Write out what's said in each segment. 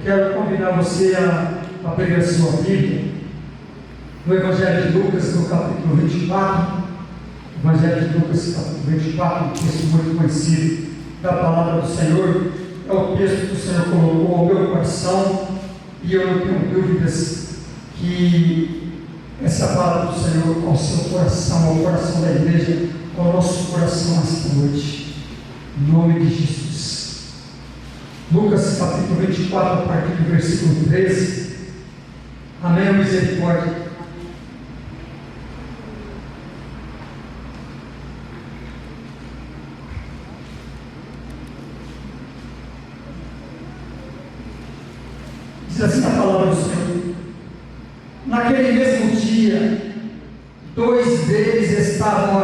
quero convidar você a abrir a sua Bíblia no Evangelho de Lucas, no capítulo 24. Evangelho de Lucas, capítulo 24, um texto muito conhecido da palavra do Senhor. É o texto que o Senhor colocou ao meu coração, e eu não tenho dúvidas que essa palavra do Senhor ao seu coração, ao coração da igreja, ao nosso coração esta noite, em nome de Jesus. Lucas capítulo 24, a partir do versículo 13. Amém, misericórdia. Diz assim a palavra do Senhor: naquele mesmo dia, dois deles estavam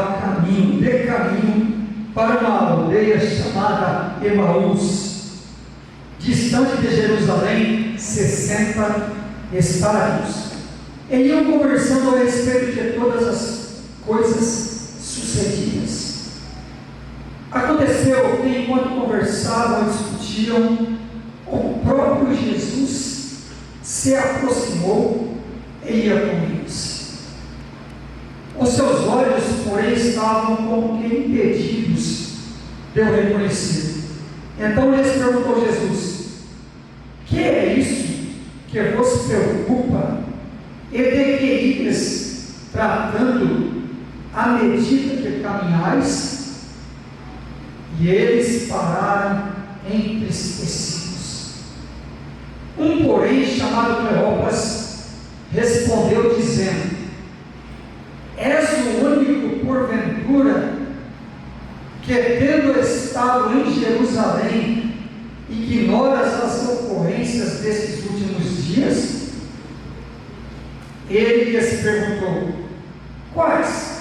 de caminho para uma aldeia chamada Emaús, distante de Jerusalém 60 estádios. E iam conversando a respeito de todas as coisas sucedidas. Aconteceu que, enquanto conversavam e discutiam, o próprio Jesus se aproximou e ia com eles. Os seus olhos, porém, estavam como que impedidos de o reconhecer. Então lhes perguntou Jesus: que é isso que vos preocupa, e de que ides tratando à medida que caminhais? E eles pararam entristecidos. Um, porém, chamado Cleopas, respondeu dizendo: és o único, porventura, que, tendo estado em Jerusalém, ignoras as ocorrências destes últimos dias? Ele lhes perguntou: quais?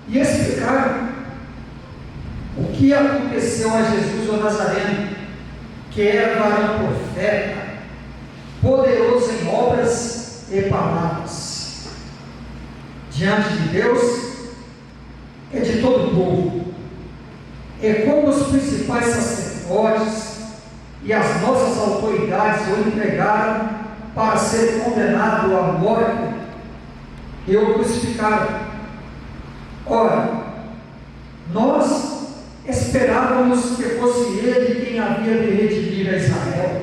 E explicaram o que aconteceu a Jesus o Nazareno, que era varão profeta, poderoso em obras e palavras, diante de Deus e de todo o povo. E como os principais sacerdotes e as nossas autoridades o entregaram para ser condenado à morte e o crucificaram. Ora, nós esperávamos que fosse ele quem havia de redimir a Israel.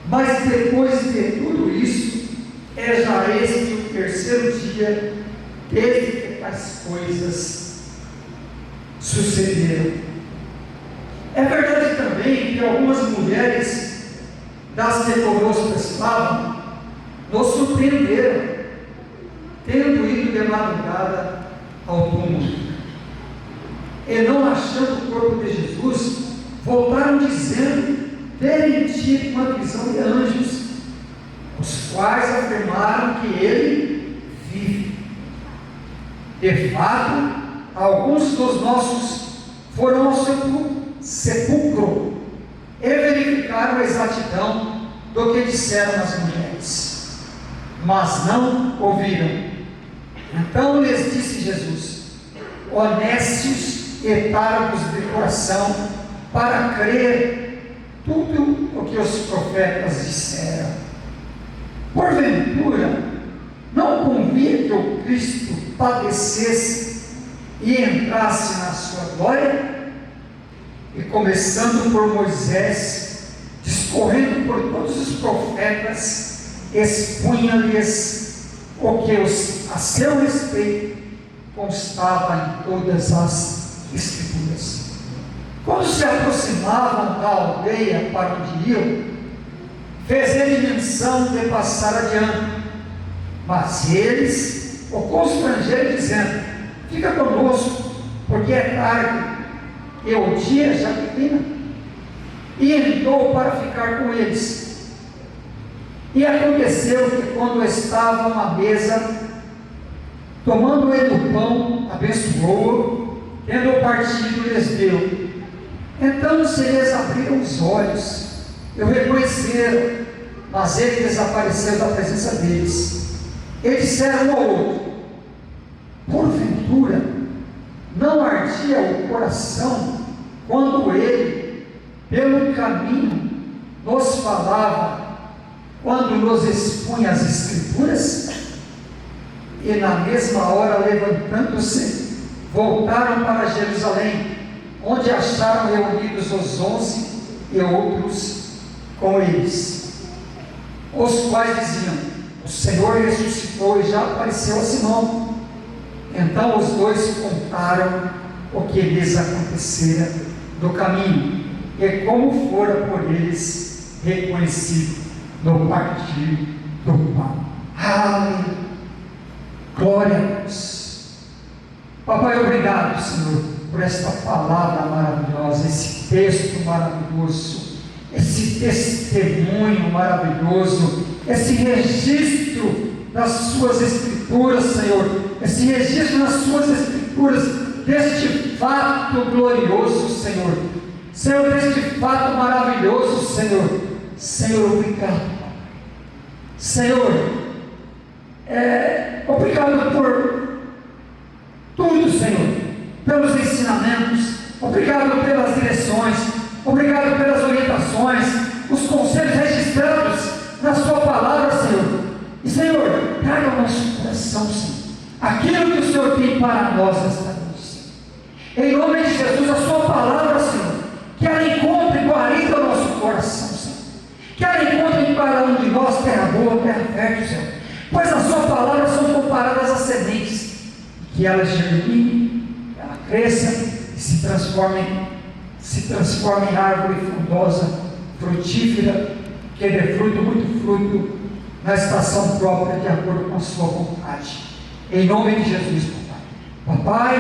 Mas depois de tudo isso, é já este o terceiro dia desde que tais coisas sucederam. É verdade também que algumas mulheres das que conosco estavam nos surpreenderam, tendo ido de madrugada ao túmulo, e não achando o corpo de Jesus, voltaram dizendo terem tido uma visão de anjos, os quais afirmaram que ele vive. De fato, alguns dos nossos foram ao sepulcro e verificaram a exatidão do que disseram as mulheres, mas não ouviram. Então lhes disse Jesus: honestos e tardos de coração, para crer tudo o que os profetas disseram. Porventura, não convinha que o Cristo padecesse e entrasse na sua glória? E começando por Moisés, discorrendo por todos os profetas, expunha-lhes o que a seu respeito constava em todas as Escrituras. Quando se aproximavam da aldeia para onde iam, fez ele menção de passar adiante, mas eles o constrangeram, dizendo: fica conosco, porque é tarde e o dia já declina. E entrou para ficar com eles. E aconteceu que, quando estavam à mesa, tomando ele o pão, abençoou-o, tendo partido, lhes deu. Então se lhes abriram os olhos e o reconheceram, mas ele desapareceu da presença deles. E disseram um ao outro: porventura não ardia o coração quando ele, pelo caminho, nos falava quando nos expunha as Escrituras? E na mesma hora, levantando-se, voltaram para Jerusalém, onde acharam reunidos os 11 e outros com eles, os quais diziam: o Senhor ressuscitou e já apareceu a Simão. Então os dois contaram o que lhes acontecera do caminho, e como fora por eles reconhecido no partir do pão. Aleluia! Glória a Deus. Papai, obrigado, Senhor, por esta palavra maravilhosa, esse texto maravilhoso, esse testemunho maravilhoso, esse registro das suas Escrituras, Senhor, esse registro nas suas Escrituras deste fato glorioso, Senhor, Senhor, deste fato maravilhoso, Senhor. Senhor, obrigado, Senhor, obrigado por tudo, Senhor, pelos ensinamentos, obrigado pelas direções, obrigado pelas orientações, os conselhos registrados na sua palavra, Senhor. E, Senhor, traga ao nosso coração, Senhor, aquilo que o Senhor tem para nós esta noite. Em nome de Jesus, a sua palavra, Senhor, que ela encontre guarida ao nosso coração, Senhor, que ela encontre em cada um de nós terra boa, terra fértil, Senhor, pois as suas palavras são comparadas às sementes, que elas germinem, ela cresça e se transforme em árvore frondosa, frutífera, que dê fruto, muito fruto, na estação própria, de acordo com a sua vontade. Em nome de Jesus, papai. Papai,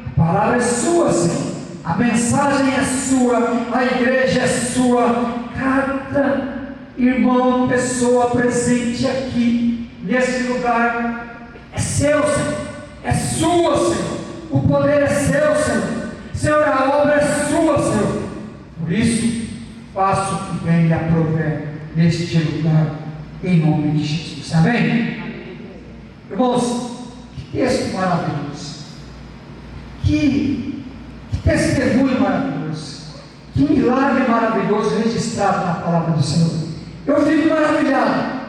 a palavra é sua, Senhor, a mensagem é sua, a igreja é sua, cada irmão, pessoa presente aqui, nesse lugar, é seu, Senhor, é sua, Senhor, o poder é seu, Senhor, Senhor, a obra é sua, Senhor. Por isso, faço o que bem lhe aprover neste lugar, em nome de Jesus. Amém? Irmãos, que texto maravilhoso, que testemunho maravilhoso, que milagre maravilhoso registrado na palavra do Senhor. Eu fico maravilhado.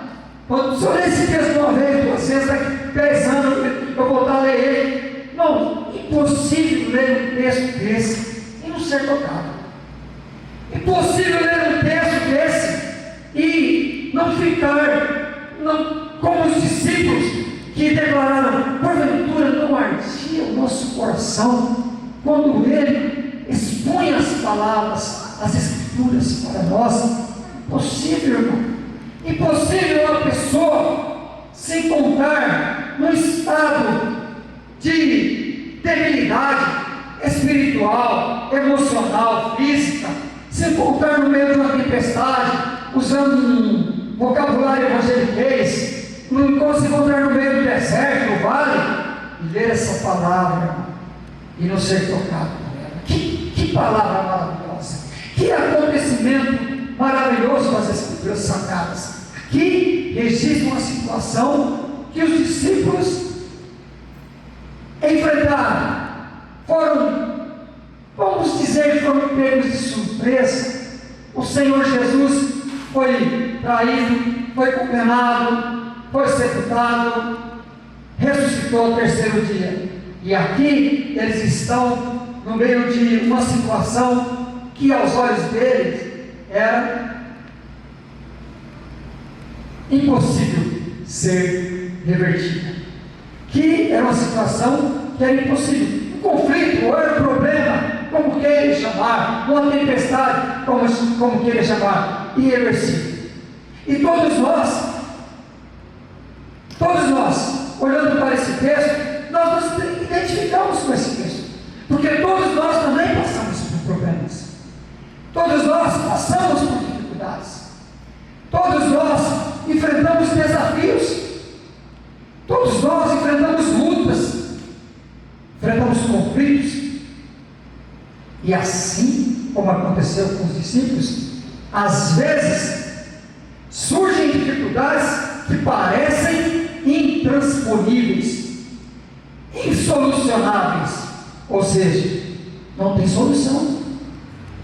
Quando o Senhor lê esse texto uma vez, 2 vezes, daqui 10 anos eu vou voltar a ler ele. Não, impossível ler um texto desse e não ser tocado. Impossível ler um texto desse e não ficar como os discípulos que declararam: porventura não ardia o nosso coração quando ele expunha as palavras, as Escrituras para nós. Impossível, irmão. Impossível uma pessoa se encontrar num estado de debilidade espiritual, emocional, física, se encontrar no meio de uma tempestade, usando um vocabulário evangeliquez, se encontrar no meio do deserto, no vale, e ler essa palavra e não ser tocado por ela. Que palavra maravilhosa, que acontecimento maravilhoso nas Escrituras Sagradas. Aqui registra uma situação que os discípulos enfrentaram, vamos dizer que foram pegos de surpresa. O Senhor Jesus foi traído, foi condenado, foi sepultado, ressuscitou ao 3º dia, e aqui eles estão no meio de uma situação que aos olhos deles era impossível ser revertida, que era uma situação que era impossível, um conflito, ou era um problema, como queira chamar, uma tempestade, como queira chamar, irreversível. E todos nós, olhando para esse texto, nós nos identificamos com esse texto, porque todos nós também passamos por problemas, todos nós passamos por dificuldades, todos nós enfrentamos desafios, todos nós enfrentamos lutas, enfrentamos conflitos, e assim como aconteceu com os discípulos, às vezes surgem dificuldades que parecem intransponíveis, insolucionáveis, ou seja, não tem solução,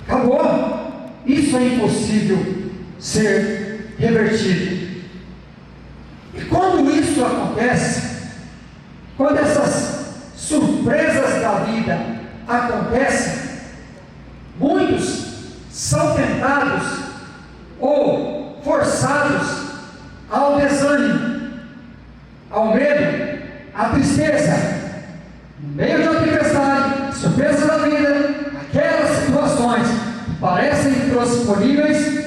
acabou, isso é impossível ser revertido. E quando isso acontece, quando essas surpresas da vida acontecem, muitos são tentados ou forçados ao desânimo, ao medo, à tristeza. No meio de uma tempestade, surpresa da vida, aquelas situações que parecem intransponíveis,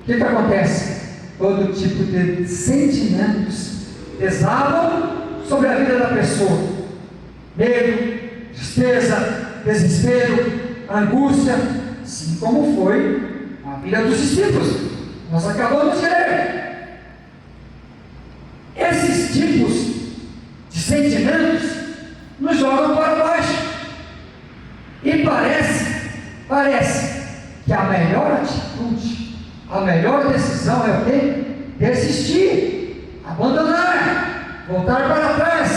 o que acontece? Todo tipo de sentimentos desabam sobre a vida da pessoa: medo, tristeza, desespero, angústia, assim como foi a vida dos discípulos. Nós acabamos de ler. Esses tipos de sentimentos nos jogam para baixo. E parece que a melhor atitude, a melhor decisão é o quê? Desistir, abandonar, voltar para trás,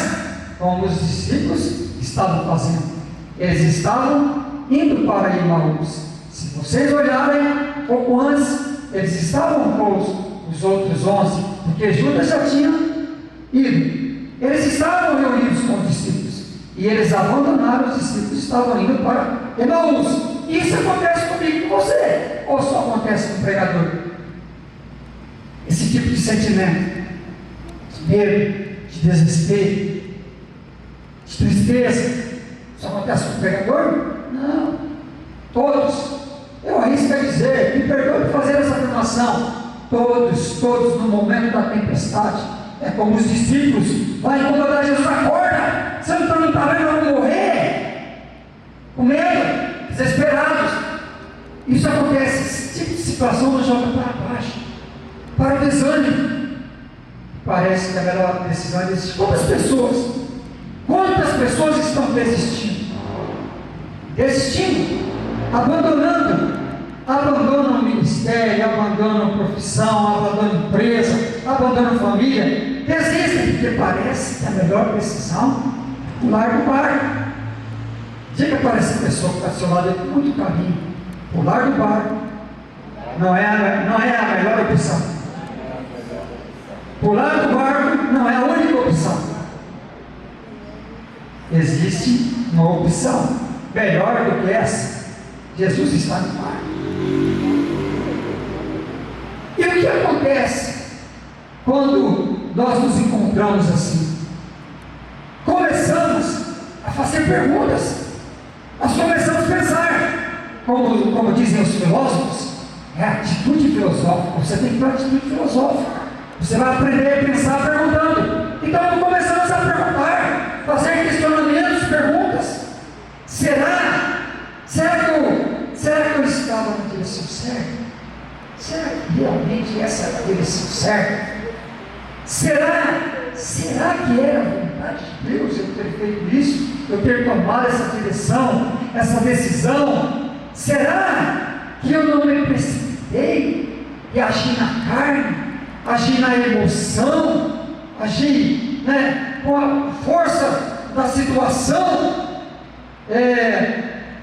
como os discípulos estavam fazendo. Eles estavam indo para Emaús. Se vocês olharem pouco antes, eles estavam com os outros 11, porque Judas já tinha ido. Eles estavam reunidos com os discípulos e eles abandonaram os discípulos, estavam indo para Emaús. Isso acontece comigo e com você, ou só acontece com o pregador? Esse tipo de sentimento, de medo, de desespero, de tristeza, só acontece com o pregador? Não, todos. Eu arrisco a dizer, me perdoe por fazer essa afirmação, todos no momento da tempestade, é como os discípulos, vai incomodar Jesus, acorda, você não está vendo, vamos morrer, com medo, desesperados. Isso acontece, esse tipo de situação nos joga para baixo, para o desânimo. Parece que a melhor decisão é desistir. Quantas pessoas estão desistindo, abandonam o ministério, abandonam a profissão, abandonam a empresa, abandonam a família, desistem, porque parece que a melhor decisão é pular do barco. Diga para essa pessoa que está ao seu lado com muito carinho: pular do barco não é a melhor opção. Pular do barco não é a única opção. Existe uma opção melhor do que essa. Jesus está no mar. E o que acontece quando nós nos encontramos assim? Começamos a fazer perguntas, nós começamos a pensar, como dizem os filósofos, é atitude filosófica. Você tem que ter atitude filosófica, você vai aprender a pensar perguntando. Então começamos a perguntar, fazer questionamentos, perguntas. Será que eu estava na direção certa? Será que realmente essa era a direção certa? Será que era a vontade de Deus eu ter feito isso? Eu ter tomado essa direção, essa decisão? Será que eu não me precipitei e agi na carne, agi na emoção, agi com a força da situação?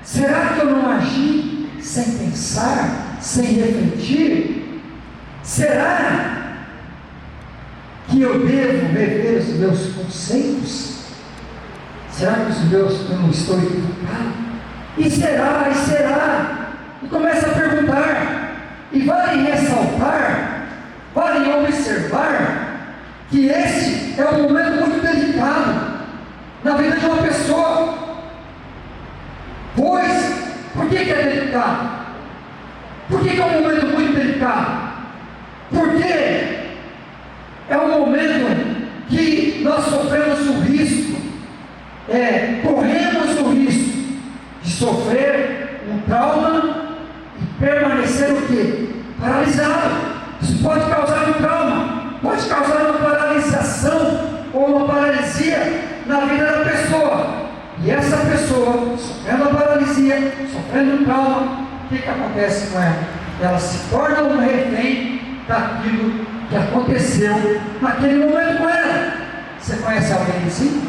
Será que eu não agi sem pensar, sem refletir? Será que eu devo rever os meus conceitos? Será que eu não estou equivocado? E será? E começa a perguntar. E vale ressaltar, vale observar, que esse é um momento muito delicado na vida de uma pessoa. Pois, por que é delicado? Por que é um momento muito delicado? Porque é um momento que nós sofremos o risco, corremos o risco de sofrer um trauma e permanecer o quê? Paralisado. Isso pode causar um trauma, pode causar uma paralisação ou uma paralisia na vida da pessoa. E essa pessoa, sofrendo a paralisia, sofrendo um trauma, o que acontece com ela? Ela se torna um refém daquilo que aconteceu naquele momento com ela. Você conhece alguém assim?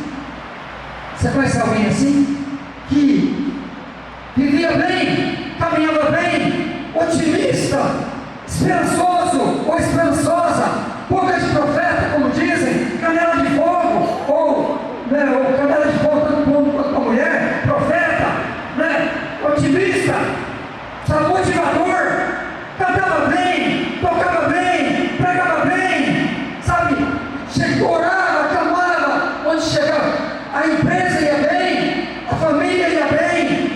Você conhece alguém assim? Que vivia bem, caminhava bem, otimista, esperançoso ou esperançosa, boca de profeta, como dizem, canela de fogo, ou canela de fogo, tanto para o homem quanto para a mulher, profeta, otimista, sabe, motivador, cantava bem, tocava bem, pregava bem, sabe, orava, clamava, onde chegava, a empresa ia bem, a família ia bem,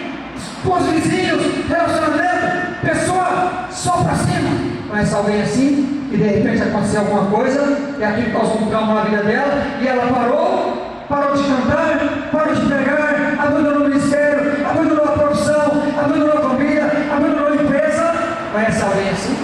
os vizinhos, relacionamento, pessoa só para cima. Conhece alguém assim, que de repente aconteceu alguma coisa, e aquilo causou um trauma na vida dela, e ela parou de cantar, parou de pregar, abandonou o ministério, abandonou a profissão, abandonou a família, abandonou a empresa. Conhece alguém assim?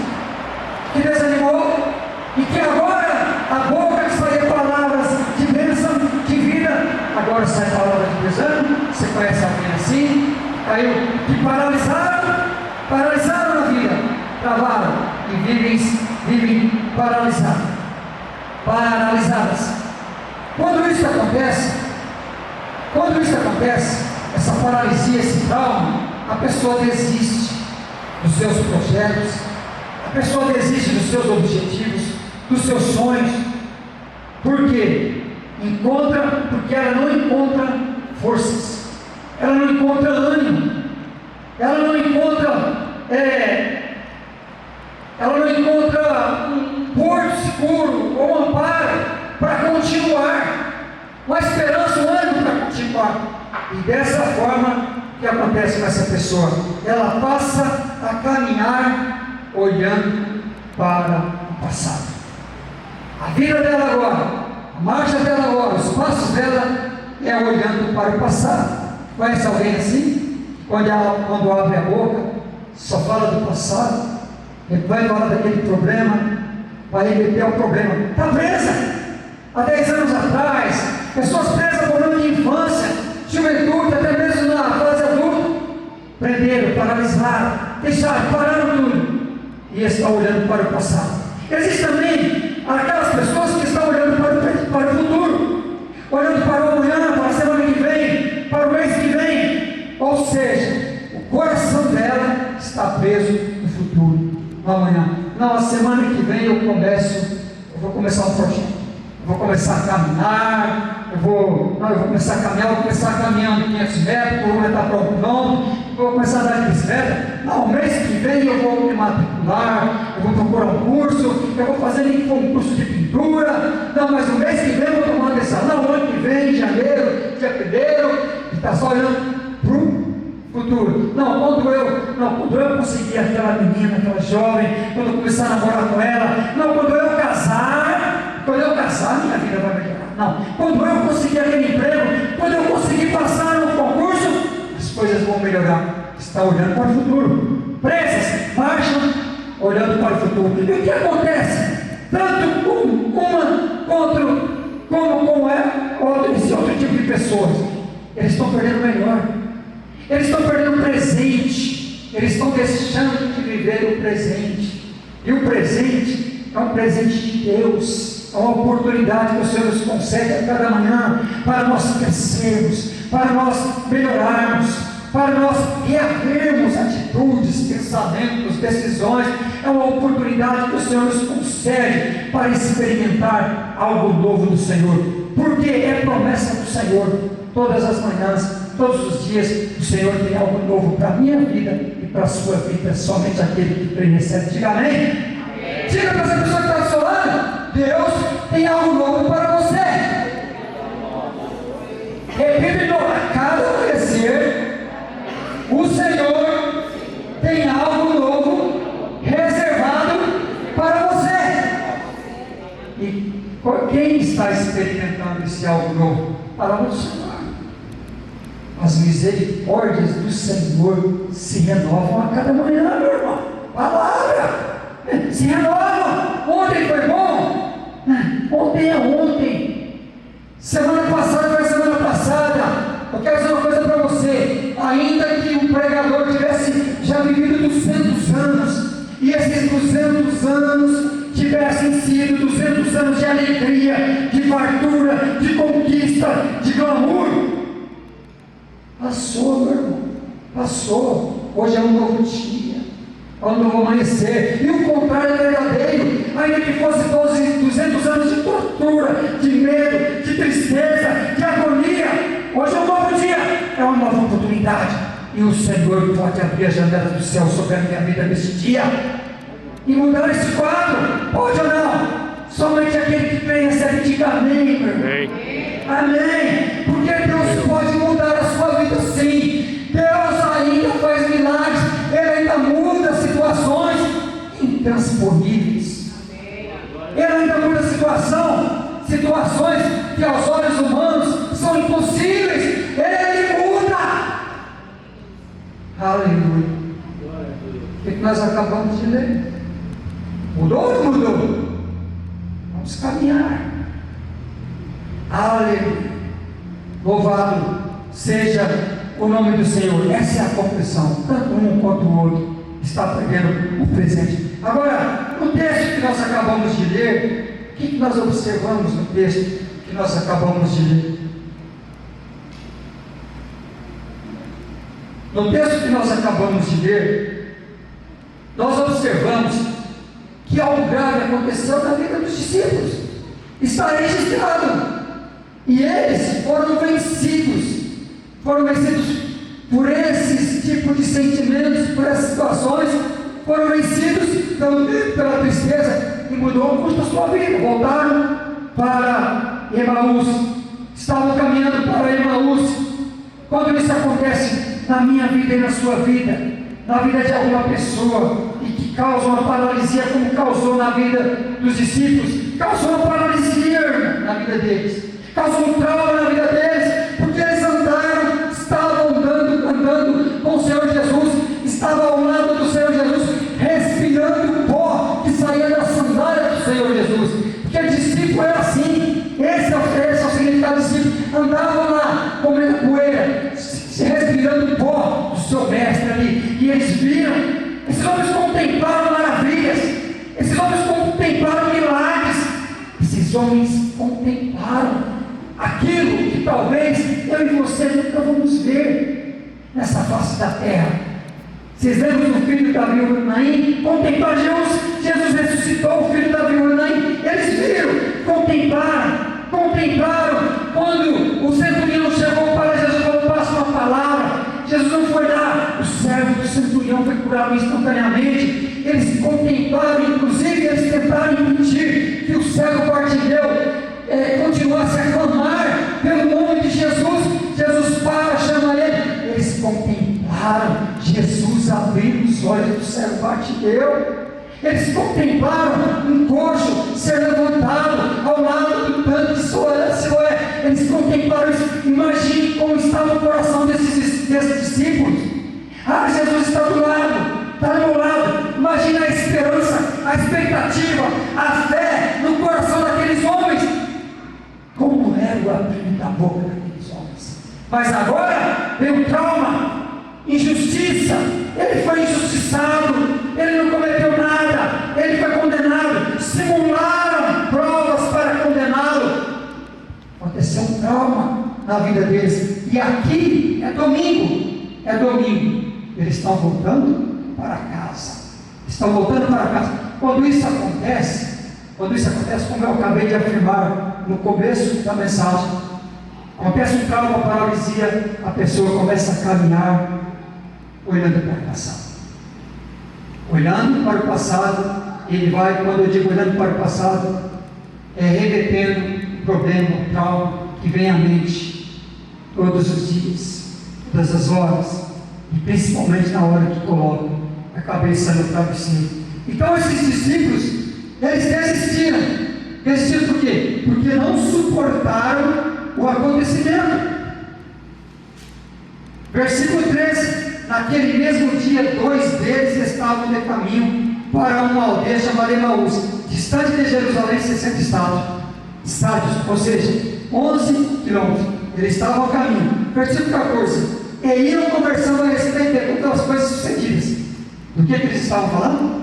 Que desanimou, e que agora a boca que saía palavras de bênção, de vida, agora sai palavras de desânimo. Você conhece alguém assim? Caiu, que paralisaram na vida, travaram e vivem paralisadas. Quando isso acontece, essa paralisia, esse trauma, a pessoa desiste dos seus projetos, a pessoa desiste dos seus objetivos, dos seus sonhos. Por quê? Porque ela não encontra forças, ela não encontra ânimo, ela não encontra um porto seguro ou um amparo para continuar, uma esperança, um ânimo para continuar. E dessa forma que acontece com essa pessoa, ela passa a caminhar olhando para o passado. A vida dela agora, a marcha dela agora, os passos dela é olhando para o passado. Conhece alguém assim? Quando abre a boca, só fala do passado, vai falar daquele problema, vai remeter ao problema. Está presa! Há 10 anos atrás, pessoas presas por problema de infância, juventude, até mesmo na fase adulta, prenderam, paralisaram, pararam tudo e estão olhando para o passado. Existem também aquelas pessoas que estão olhando para o futuro, olhando para o amanhã, para a semana que vem, para o mês que vem. Ou seja, o coração dela está preso no futuro, no amanhã. Não, a semana que vem eu vou começar um projeto, eu vou começar a caminhar, eu vou começar caminhando 500 metros, vou estar pronto, vou começar a dar bicicleta. Não, mês que vem eu vou me matricular, eu vou procurar um curso, eu vou fazer um curso de pintura. Não, mas no mês que vem eu vou tomar uma decisão. Não, ano que vem, em janeiro, dia 1º, e está só olhando para o futuro. Não, quando eu conseguir aquela menina, aquela jovem, quando eu começar a namorar com ela, não, quando eu casar, minha vida vai melhorar. Não, quando eu conseguir aquele emprego, quando eu conseguir passar no concurso, as coisas vão melhorar. Está olhando para o futuro. Presas, marcham, olhando para o futuro. E o que acontece? Tanto com como com esse outro tipo de pessoas, eles estão perdendo o melhor. Eles estão perdendo o presente. Eles estão deixando de viver o presente. E o presente é um presente de Deus. É uma oportunidade que o Senhor nos concede a cada manhã para nós crescermos, para nós melhorarmos, para nós reavermos atitudes, pensamentos, decisões. É uma oportunidade que o Senhor nos concede para experimentar algo novo do Senhor, porque é promessa do Senhor. Todas as manhãs, todos os dias, o Senhor tem algo novo para a minha vida e para a sua vida. Somente aquele que crê e recebe. Diga amém. Diga para essa pessoa que está do seu lado: Deus tem algo novo para você. Repita de novo: a cada amanhecer, o Senhor tem algo novo reservado para você. E quem está experimentando esse algo novo? Palavra do Senhor. As misericórdias do Senhor se renovam a cada manhã, meu irmão. Palavra se renova. Ontem foi bom, ontem é ontem, semana passada foi semana passada. Eu quero dizer uma coisa para você: ainda que o pregador tivesse já vivido 200 anos, e esses 200 anos tivessem sido 200 anos de alegria, de fartura, de conquista, de glamour, passou, meu irmão, passou. Hoje é um novo dia. quando o amanhecer, e o contrário é verdadeiro. Ainda que fosse 200 anos de tortura, de medo, de tristeza, de agonia, hoje é um novo dia, é uma nova oportunidade, e o Senhor pode abrir as janelas do céu sobre a minha vida neste dia, e mudar esse quadro. Pode ou não? Somente aquele que crê recebe, diga amém, meu irmão. Amém. Porque Deus pode mudar a sua vida sim. Deus ainda faz milagres. Ele ainda muda situações intransponíveis. Ele ainda muda situações que aos olhos humanos são impossíveis. Ele muda. Aleluia. O que nós acabamos de ler? Mudou ou não mudou? Vamos caminhar. Aleluia. Louvado seja o nome do Senhor. Essa é a confissão. Tanto um quanto o outro está perdendo o presente. Agora, no texto que nós acabamos de ler, o que nós observamos no texto que nós acabamos de ler? No texto que nós acabamos de ler, nós observamos que algo grave aconteceu na vida dos discípulos. Está registrado. E eles foram vencidos por esses tipos de sentimentos, por essas situações, foram vencidos pela tristeza, e mudou o curso da sua vida. Voltaram para Emaús, estavam caminhando para Emaús. Quando isso acontece na minha vida e na sua vida, na vida de alguma pessoa, e que causa uma paralisia, como causou na vida dos discípulos, causou uma paralisia na vida deles, causou um trauma na vida deles, porque eles estavam andando com o Senhor Jesus, estavam ao lado do Senhor Jesus, respirando o pó que saía da sandália do Senhor Jesus, porque discípulo era assim. Esse é o significado de discípulo. Andavam lá comendo poeira, respirando o pó do seu mestre ali, e eles viram. Esses homens contemplaram maravilhas, esses homens contemplaram milagres, esses homens contemplaram aquilo que talvez eu e você nunca vamos ver nessa face da terra. Vocês lembram do filho da viúva de Naim? Contemplaram Jesus ressuscitou o filho da viúva de Naim. Eles viram, contemplaram quando o centurião chegou para Jesus e falou: passa uma palavra. Jesus não foi lá, o servo do centurião foi curado instantaneamente. Eles contemplaram, inclusive eles tentaram impedir que o cego Bartimeu continuasse a clamar pelo nome de Jesus. Jesus para, chama ele. Eles contemplaram Jesus abrindo os olhos do cego Bartimeu. Eles contemplaram um coxo ser levantado ao lado do tanque de Siloé. Eles contemplaram isso. Imagine como estava o coração desses discípulos. Jesus está do lado, está do meu lado. Imagina a esperança, a expectativa, a fé no coração daqueles homens. Como era o abrir da boca daqueles homens. Mas agora veio um trauma, injustiça. Ele foi injustiçado, ele não cometeu nada, ele foi condenado. Simularam provas para condená-lo. Aconteceu um trauma na vida deles. E aqui é domingo. Eles estão voltando para casa. Quando isso acontece, como eu acabei de afirmar no começo da mensagem, acontece um trauma, uma paralisia, a pessoa começa a caminhar olhando para o passado. Olhando para o passado, ele vai, quando eu digo olhando para o passado, remetendo o problema, o trauma que vem à mente todos os dias, todas as horas, e principalmente na hora que coloca a cabeça no travesseiro. Então esses discípulos, eles desistiram. Desistiram por quê? Porque não suportaram o acontecimento. Versículo 13: naquele mesmo dia, 2 deles estavam de caminho para uma aldeia chamada Emaús, distante de Jerusalém 60 estádios, ou seja, 11 quilômetros. Eles estavam a caminho. Versículo 14: e iam conversando a respeito das coisas sucedidas. Do que eles estavam falando?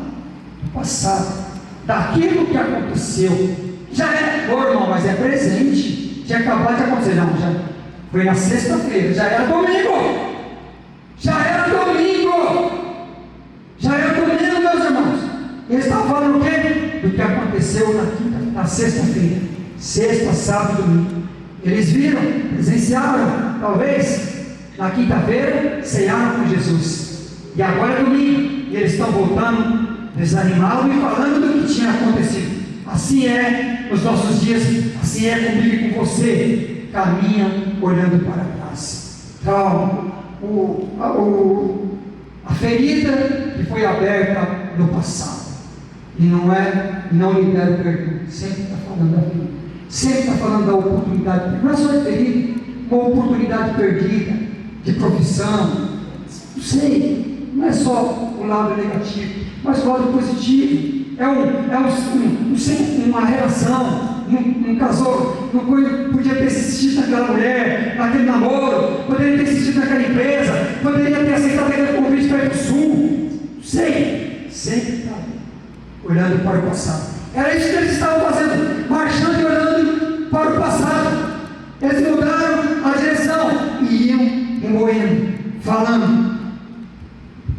Do passado, daquilo que aconteceu. Já é, irmão, mas é presente. Tinha acabado de acontecer. Não, já foi na sexta-feira, já era domingo. Já era domingo. Ele estava falando o quê? Do que aconteceu na sexta-feira, sexta, sábado e domingo. Eles viram, presenciaram, talvez, na quinta-feira, cearam com Jesus. E agora é domingo, e eles estão voltando, desanimados e falando do que tinha acontecido. Assim é nos nossos dias, assim é comigo e com você. Caminham olhando para trás. Então, a ferida que foi aberta no passado. E não libera o perdão. Sempre está falando da vida. Sempre está falando da oportunidade. Não é só de ferida, uma oportunidade perdida, de profissão. Não sei, não é só o lado negativo, mas o lado positivo. Uma relação, não casou, não podia ter assistido naquela mulher, naquele namoro, poderia ter assistido naquela empresa, poderia ter aceitado aquele convite para ir para o sul. Não sei, sempre está olhando para o passado. Era isso que eles estavam fazendo, marchando e olhando para o passado. Eles mudaram a direção e iam remoendo, falando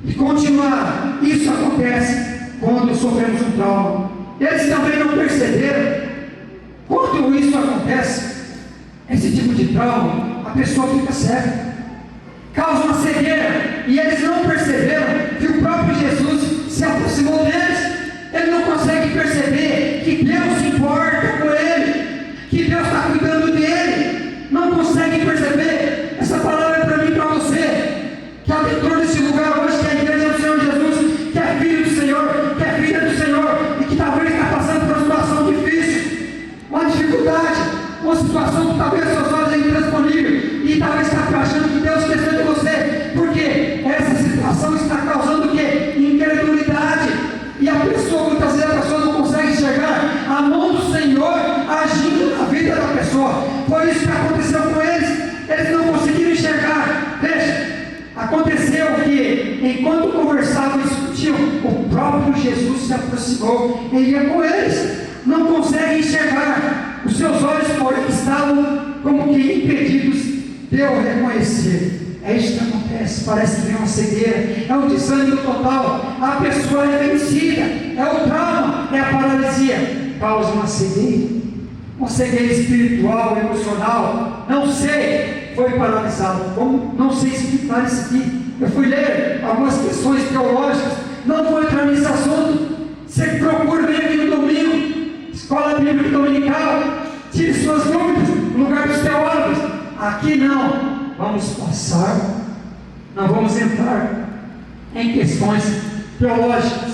e continuaram. Isso acontece quando sofremos um trauma. Eles também não perceberam. Quando isso acontece, esse tipo de trauma, a pessoa fica cega, causa uma cegueira, e eles não perceberam que o próprio Jesus se aproximou deles. Ele não consegue perceber que Deus se importa com ele, que Deus está cuidando dele. Não consegue perceber. Essa palavra é para mim e para você, que adentrou nesse lugar hoje, que é a igreja do Senhor Jesus, que é filho do Senhor, que é filha do Senhor, e que talvez está passando por uma situação difícil, uma dificuldade, uma situação que talvez seus olhos é intransponível, e talvez está achando que Deus esqueceu de você, porque essa situação está causando o quê? Incredulidade. E a pessoa, muitas vezes a pessoa não consegue enxergar a mão do Senhor agindo na vida da pessoa. Foi isso que aconteceu com eles. Eles não conseguiram enxergar. Veja, aconteceu que enquanto conversavam e discutiam, o próprio Jesus se aproximou e ia com eles. Não conseguem enxergar. Os seus olhos, porém, estavam como que impedidos de o reconhecer. É isso que acontece, parece que vem uma cegueira, é um desânimo total, a pessoa é vencida, é o trauma, é a paralisia, causa uma cegueira espiritual, emocional, não sei, foi paralisado. Como? Não sei explicar isso aqui. Eu fui ler algumas questões teológicas, não vou entrar nesse assunto. Você procura ver aqui no domingo, escola bíblica dominical, tire suas dúvidas no lugar dos teólogos. Aqui não. Vamos passar, não vamos entrar em questões teológicas,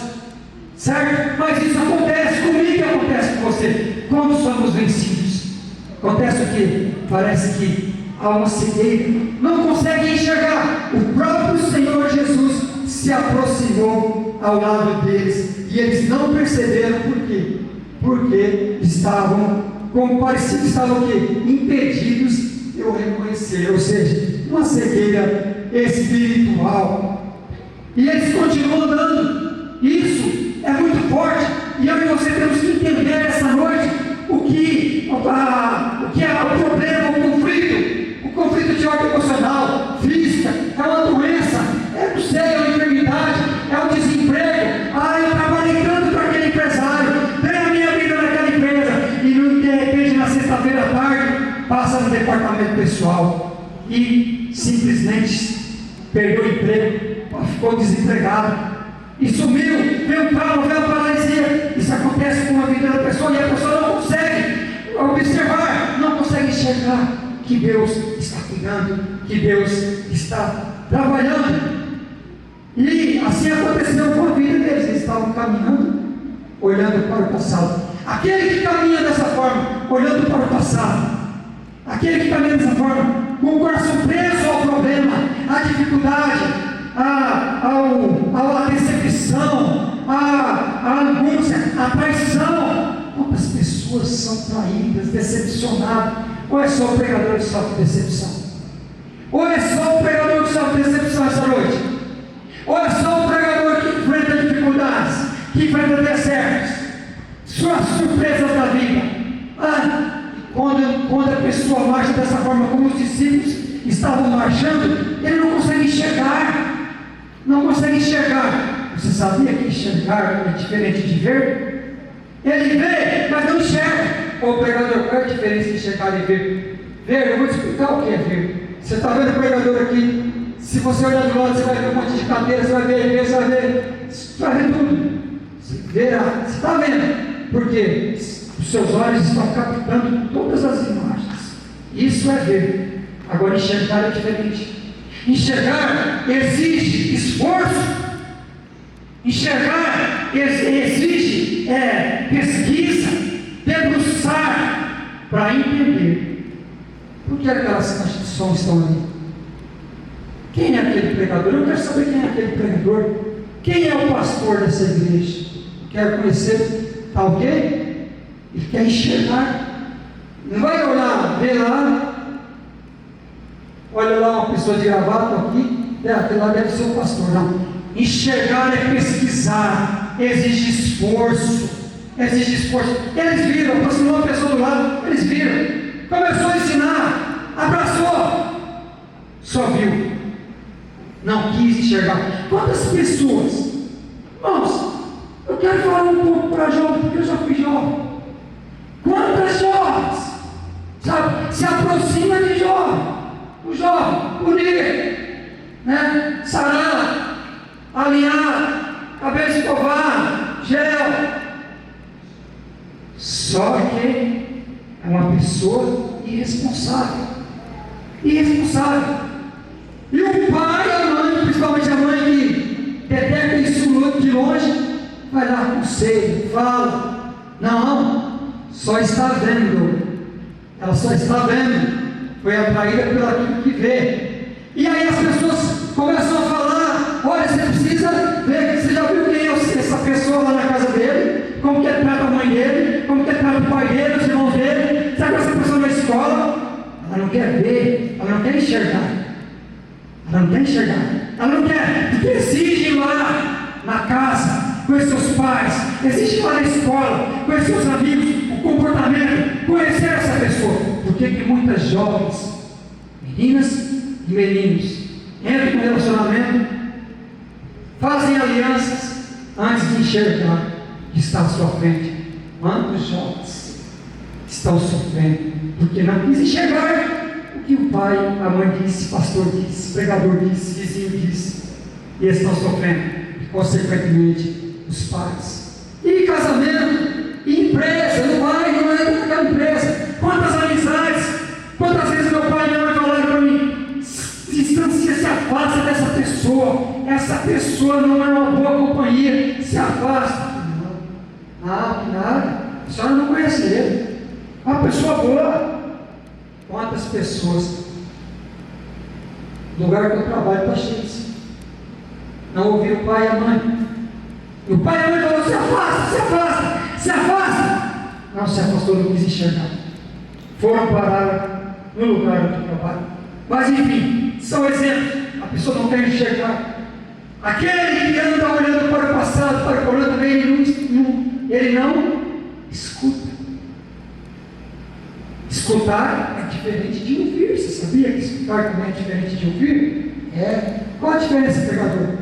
certo? Mas isso acontece comigo e acontece com você, quando somos vencidos. Acontece o quê? Parece que há uma cegueira, não consegue enxergar. O próprio Senhor Jesus se aproximou ao lado deles, e eles não perceberam por quê? Porque estavam, como parecia que estavam o quê? Impedidos eu reconhecer, ou seja, uma cegueira espiritual. E eles continuam andando. Isso é muito forte. E eu e você temos que entender essa noite o que é o problema, o conflito de ordem emocional, física, é uma doença, não sei, é uma enfermidade, é um desemprego. Eu trabalhei tanto para aquele empresário, dei a minha vida naquela empresa, e de repente na sexta-feira à tarde passa no departamento pessoal e simplesmente perdeu o emprego, ficou desempregado e sumiu, veio um trauma, veio uma paralisia. Isso acontece com a vida da pessoa, e a pessoa não consegue observar, não consegue enxergar que Deus está cuidando, que Deus está trabalhando. E assim aconteceu com a vida deles. Eles estavam caminhando, olhando para o passado. Aquele que caminha dessa forma, olhando para o passado, aquele que caminha dessa forma, com o coração preso ao problema, à dificuldade, à decepção, à angústia, à traição. Quantas pessoas são traídas, decepcionadas? Ou é só o pregador que sofre decepção? Ou é só o pregador que sofre decepção essa noite? Ou é só o pregador que enfrenta dificuldades, que enfrenta desertos, suas surpresas da vida? Quando a pessoa marcha dessa forma, como os discípulos estavam marchando, ele não consegue enxergar. Não consegue enxergar. Você sabia que enxergar é diferente de ver? Ele vê, mas não enxerga. O pregador, qual é a diferença de enxergar e ver? Ver, eu vou te explicar o que é ver. Você está vendo o pregador aqui? Se você olhar do lado, você vai ver um monte de cadeira, você vai ver, você vai ver tudo. Você verá, você está vendo. Porque os seus olhos estão captando todas as imagens. Isso é ver. Agora enxergar é diferente. Enxergar exige esforço. Enxergar exige pesquisa, debruçar para entender. Por que aquelas caixas de som estão ali? Quem é aquele pregador? Eu quero saber quem é aquele pregador. Quem é o pastor dessa igreja? Eu quero conhecer, tá ok? Ele quer enxergar. Não vai olhar, ver lá. Olha lá uma pessoa de gravata aqui. Aquele lá deve ser o pastor. Não. Enxergar é pesquisar. Exige esforço. Exige esforço. Eles viram, aproximou uma pessoa do lado. Eles viram. Começou a ensinar. Abraçou. Só viu. Não quis enxergar. Quantas pessoas? Irmãos, eu quero falar um pouco para jovens, porque eu já fui jovem. Quantas jovens, sabe, se aproxima de jovem, o jovem, bonito, né? Sarado, alinhado, cabelo escovado, gel. Só que é uma pessoa irresponsável. Irresponsável. E o pai e a mãe, principalmente a mãe que detecta isso de longe, vai dar conselho, fala. Não, só está vendo. Ela só está vendo. Foi atraída pelo aquilo que vê. E aí as pessoas começam a falar: olha, você precisa ver, você já viu quem é essa pessoa lá na casa dele? Como que ele trata a mãe dele? Como que ele trata o pai dele, os irmãos dele? Sabe essa pessoa na escola? Ela não quer ver, ela não quer enxergar. Ela não quer enxergar, ela não quer, porque exige ir lá na casa, com os seus pais, exige ir lá na escola, com os seus amigos, o comportamento, conhecer essa pessoa. Por que muitas jovens, meninas e meninos, entram no relacionamento, fazem alianças antes de enxergar que está à sua frente? Quantos jovens estão sofrendo porque não quis enxergar o que o pai, a mãe disse, o pastor disse, o pregador disse, o vizinho disse, e eles estão sofrendo, e consequentemente os pais. E casamento, e empresa, não vai, não entra naquela empresa. Quantas amizades, quantas vezes meu pai e minha mãe falaram para mim: distancia, se afasta dessa pessoa, essa pessoa não é uma boa companhia, se afasta. Não, que nada, a senhora não conhece ele, é uma pessoa boa. Quantas pessoas, o lugar que eu trabalho está cheio disso. Não ouviram o pai e a mãe. E o pai e a mãe falaram: se afasta, se afasta, se afasta. Não se afastou, não quis enxergar. Foram parar no lugar onde eu trabalho. Mas enfim, são exemplos. A pessoa não quer enxergar. Aquele que anda olhando para o passado, para o futuro também, ele não escuta. Escutar é diferente de ouvir. Você sabia que escutar também é diferente de ouvir? Qual a diferença, pregador?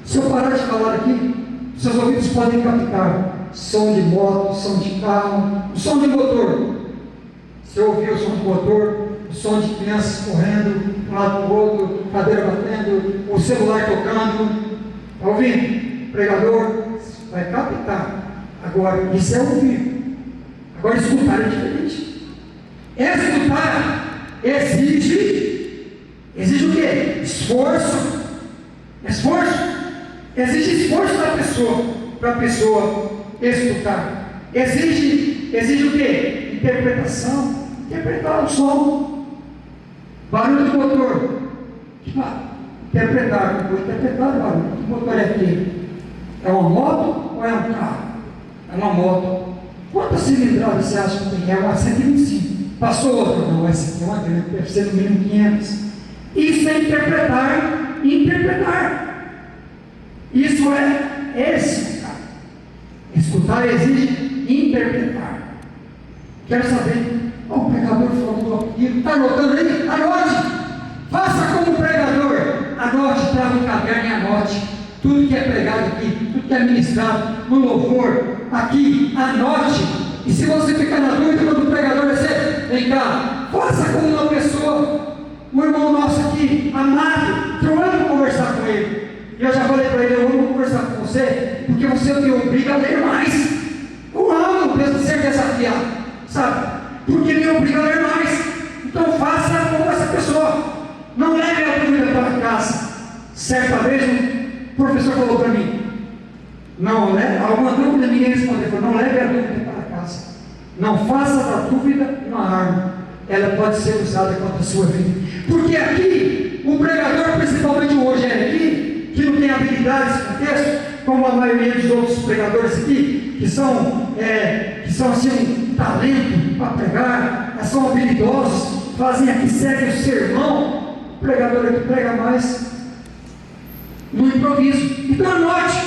Se eu parar de falar aqui, seus ouvidos podem captar som de moto, som de carro, o som de motor. Se eu ouvir o som de motor, o som de crianças correndo de um lado para o outro, cadeira batendo, o celular tocando, está ouvindo? Pregador vai captar. Agora, isso é ouvir. Agora, escutar é diferente. Escutar exige o quê? Esforço. Esforço. Exige esforço para a pessoa escutar. Exige o quê? Interpretação. Interpretar o som. Barulho do motor. Interpretar. Vou interpretar o barulho. Que motor é aquele? É uma moto ou é um carro? É uma moto. Quantas cilindradas você acha que tem? É uma 125. Passou outra? Não, essa aqui é uma grande, deve ser no mínimo 500. Isso é interpretar e interpretar. Isso é escutar. Escutar exige interpretar. Quero saber, o pregador falou aquilo, está anotando aí? Anote! Faça como pregador, anote, traga um caderno e anote. tudo que é pregado aqui, tudo que é ministrado, no louvor, aqui, anote. E se você ficar na dúvida quando o pregador vai ser, vem cá, faça como uma pessoa, um irmão nosso aqui, amado, que eu amo conversar com ele. E eu já falei para ele, eu amo conversar com você, porque você me obriga a ler mais. Eu amo mesmo ser desafiado, sabe? Porque me obriga a ler mais. Então faça como essa pessoa. Não leve a dúvida para casa. Certa vez um professor falou para mim, não leve, alguma dúvida, ninguém respondeu, falou, não leve a dúvida para casa. Não faça da dúvida uma arma. Ela pode ser usada contra a sua vida. Porque aqui, o pregador, principalmente hoje aqui, que não tem habilidades com texto, como a maioria dos outros pregadores aqui, que são assim um talento para pregar, são habilidosos, fazem aqui, seguem o sermão. O pregador aqui prega mais no improviso. Então anote,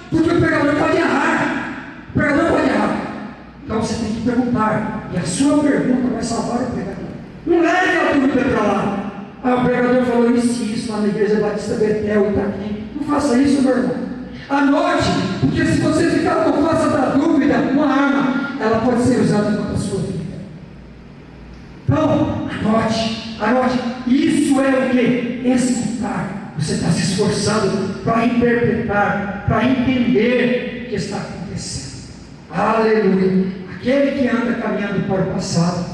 porque o pregador pode errar. O pregador pode errar. Então você tem que perguntar, e a sua pergunta vai salvar o pregador. Não leve a dúvida para lá. O pregador falou isso lá na igreja Batista Betel, está aqui. Não faça isso, meu irmão. Anote, porque se você ficar com face da dúvida, uma arma, ela pode ser usada contra a sua vida. Então, anote. Isso é o que? Escutar. Você está se esforçando para interpretar, para entender o que está acontecendo. Aleluia. Aquele que anda caminhando para o passado,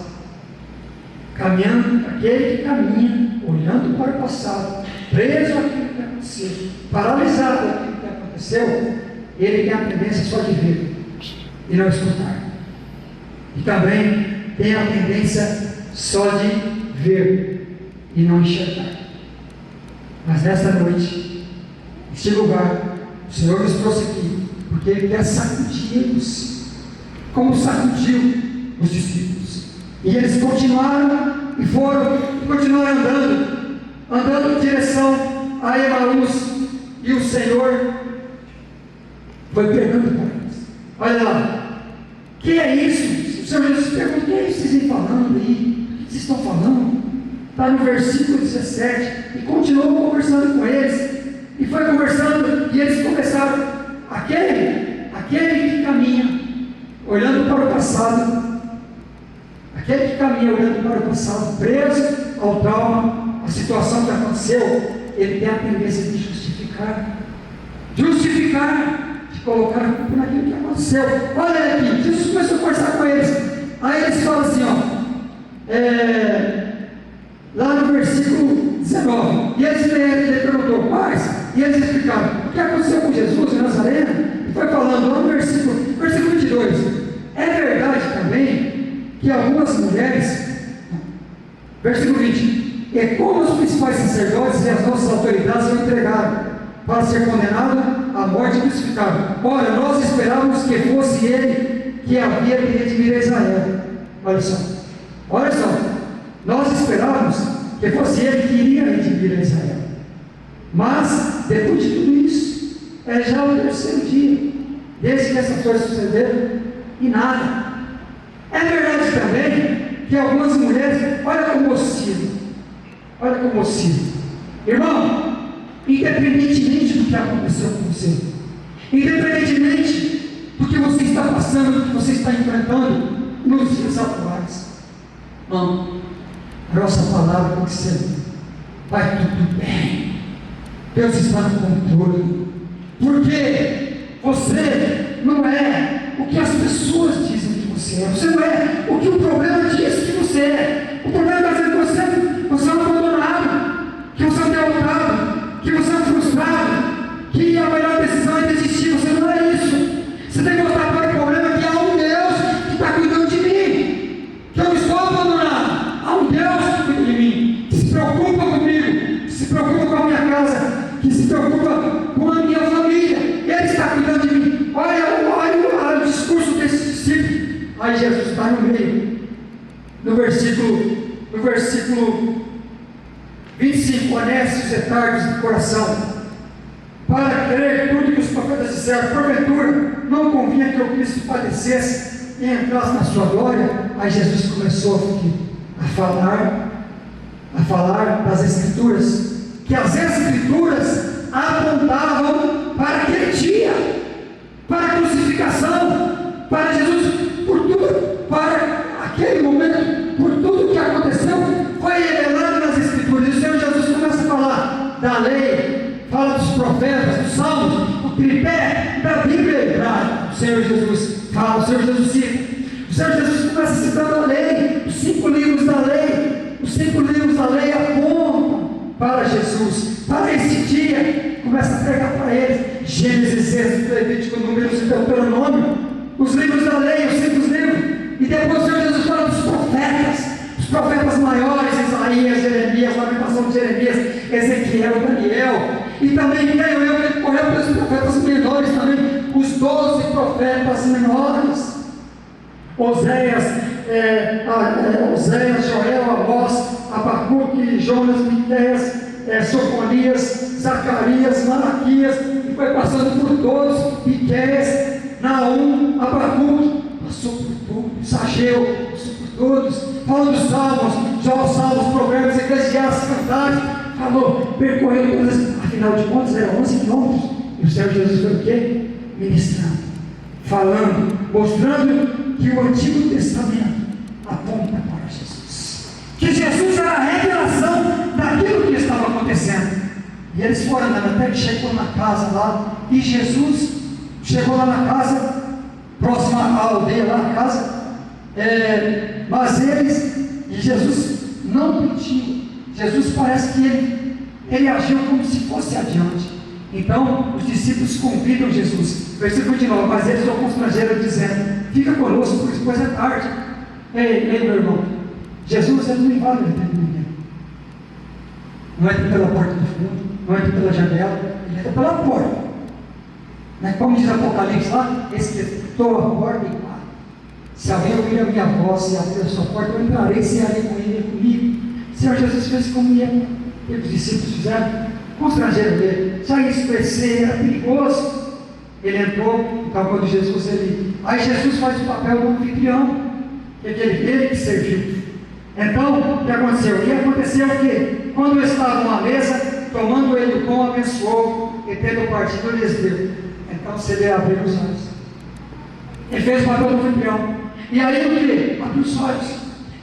aquele que caminha, olhando para o passado, preso àquilo que aconteceu, paralisado àquilo que aconteceu, ele tem a tendência só de ver e não escutar. E também tem a tendência só de ver e não enxergar. Mas nesta noite, neste lugar, o Senhor nos trouxe aqui, porque Ele quer sacudir-nos, como sacudiu os discípulos. E eles continuaram e continuaram andando em direção a Emaús, e o Senhor foi pregando para eles. Olha lá, que é isso? O Senhor Jesus pergunta, o que é isso que vocês estão falando aí? O que vocês estão falando? Está no versículo 17, e continuou conversando com eles, e foi conversando, e eles começaram, aquele que caminha, olhando para o passado, preso ao trauma, a situação que aconteceu, ele tem a tendência de justificar, de colocar a culpa naquilo que aconteceu. Olha aqui, Jesus começou a conversar com eles, aí eles falam assim, lá no versículo 19, e ele perguntou, pais, e eles explicaram o que aconteceu com Jesus em Nazareno, e foi falando lá no versículo 22, é verdade também que algumas mulheres, versículo 20, é como os principais sacerdotes e as nossas autoridades o entregaram para ser condenado à morte e crucificado. Ora, nós esperávamos que fosse ele que havia de redimir Israel. Olha só, nós esperávamos que fosse ele que iria redimir Israel. Mas, depois de tudo isso, é já o terceiro dia, desde que essas coisas sucederam, e nada. É verdade também que algumas mulheres, olha como oscilam. Irmão, independentemente do que aconteceu com você, independentemente do que você está passando, do que você está enfrentando nos dias atuais, irmão, a nossa palavra tem que ser: vai tudo bem, Deus está no controle, porque você não é o que as pessoas dizem que você é, você não é o que o problema diz que você é. O problema está dizendo que você é um abandonado, que você é um derrotado, que você é um frustrado, que a melhor decisão é desistir. Você não é isso. Você tem que voltar para o problema que há um Deus que está cuidando de mim, que eu não estou abandonado. Há um Deus que cuida de mim, que se preocupa comigo, que se preocupa com a minha casa, que se preocupa com a minha família. Ele está cuidando de mim. Olha o discurso desse discípulo. Aí Jesus está no meio, no versículo 25, honeste os retardos do coração, para crer tudo que os profetas disseram, porventura não convinha que o Cristo padecesse e entrasse na sua glória. Aí Jesus começou a falar das Escrituras, que as Escrituras apontavam para aquele dia, para a crucificação, para Jesus, por tudo, para aquele momento, por tudo que aconteceu, foi revelado nas Escrituras. E o Senhor Jesus começa a falar da lei, fala dos profetas, dos salmos, o tripé da Bíblia hebraica. O Senhor Jesus fala, o Senhor Jesus cita. O Senhor Jesus começa citando a lei, os 5 livros da lei. Os 5 livros da lei apontam para Jesus, para esse dia. Começa a pregar para eles Gênesis, Êxodo, Levítico, Números e Deuteronômio, os livros da lei, os 5 livros. E depois o Senhor Jesus fala dos profetas, os profetas maiores, Isaías, Jeremias, Lamentação de Jeremias, Ezequiel, Daniel. E também creio eu que ele correu pelos profetas menores também, os 12 profetas menores. Oséias, Joel, Amós, Abacuque, Jonas, Miqueias, Sofonias, Zacarias, Malaquias, e foi passando por todos, Miqueias, Naum, Abacuque, passou por todos, Ageu, passou por todos, falou dos salmos, Salmos, Provérbios, Eclesiastes, Cantares, falou, percorreu todas, afinal de contas eram 11 quilômetros, e o Senhor Jesus foi o quê? Ministrando, falando, mostrando que o Antigo Testamento aponta para Jesus, que Jesus era a revelação daquilo que estava acontecendo. E eles foram andando até que chegou na casa lá, e Jesus chegou lá na casa, próxima à aldeia lá na casa, mas e Jesus não pediu. Jesus parece que ele agiu como se fosse adiante. Então os discípulos convidam Jesus, versículo 29, mas eles o constrangeram dizendo, fica conosco, porque depois é tarde. Ei meu irmão, Jesus não invade o tempo de ninguém, não entra pela porta do fundo, não entra pela janela, ele entra pela porta, né? Como diz Apocalipse lá, estou à porta e paro, se alguém ouvir a minha voz, se abrir a sua porta, eu entrarei, cearei com ele e comigo. O Senhor Jesus fez como ele, os discípulos fizeram, constrangeram ele, já isso crescer, era perigoso. Ele entrou, então quando Jesus, aí Jesus faz o papel do anfitrião, ele que serviu. Então, o que aconteceu? E aconteceu o quê? Quando estavam à mesa, tomando ele o pão, abençoou, e tendo partido, lhes deu. Então, se ele abriu os olhos. Ele fez o papel do anfitrião. E aí o quê? Abriu os olhos.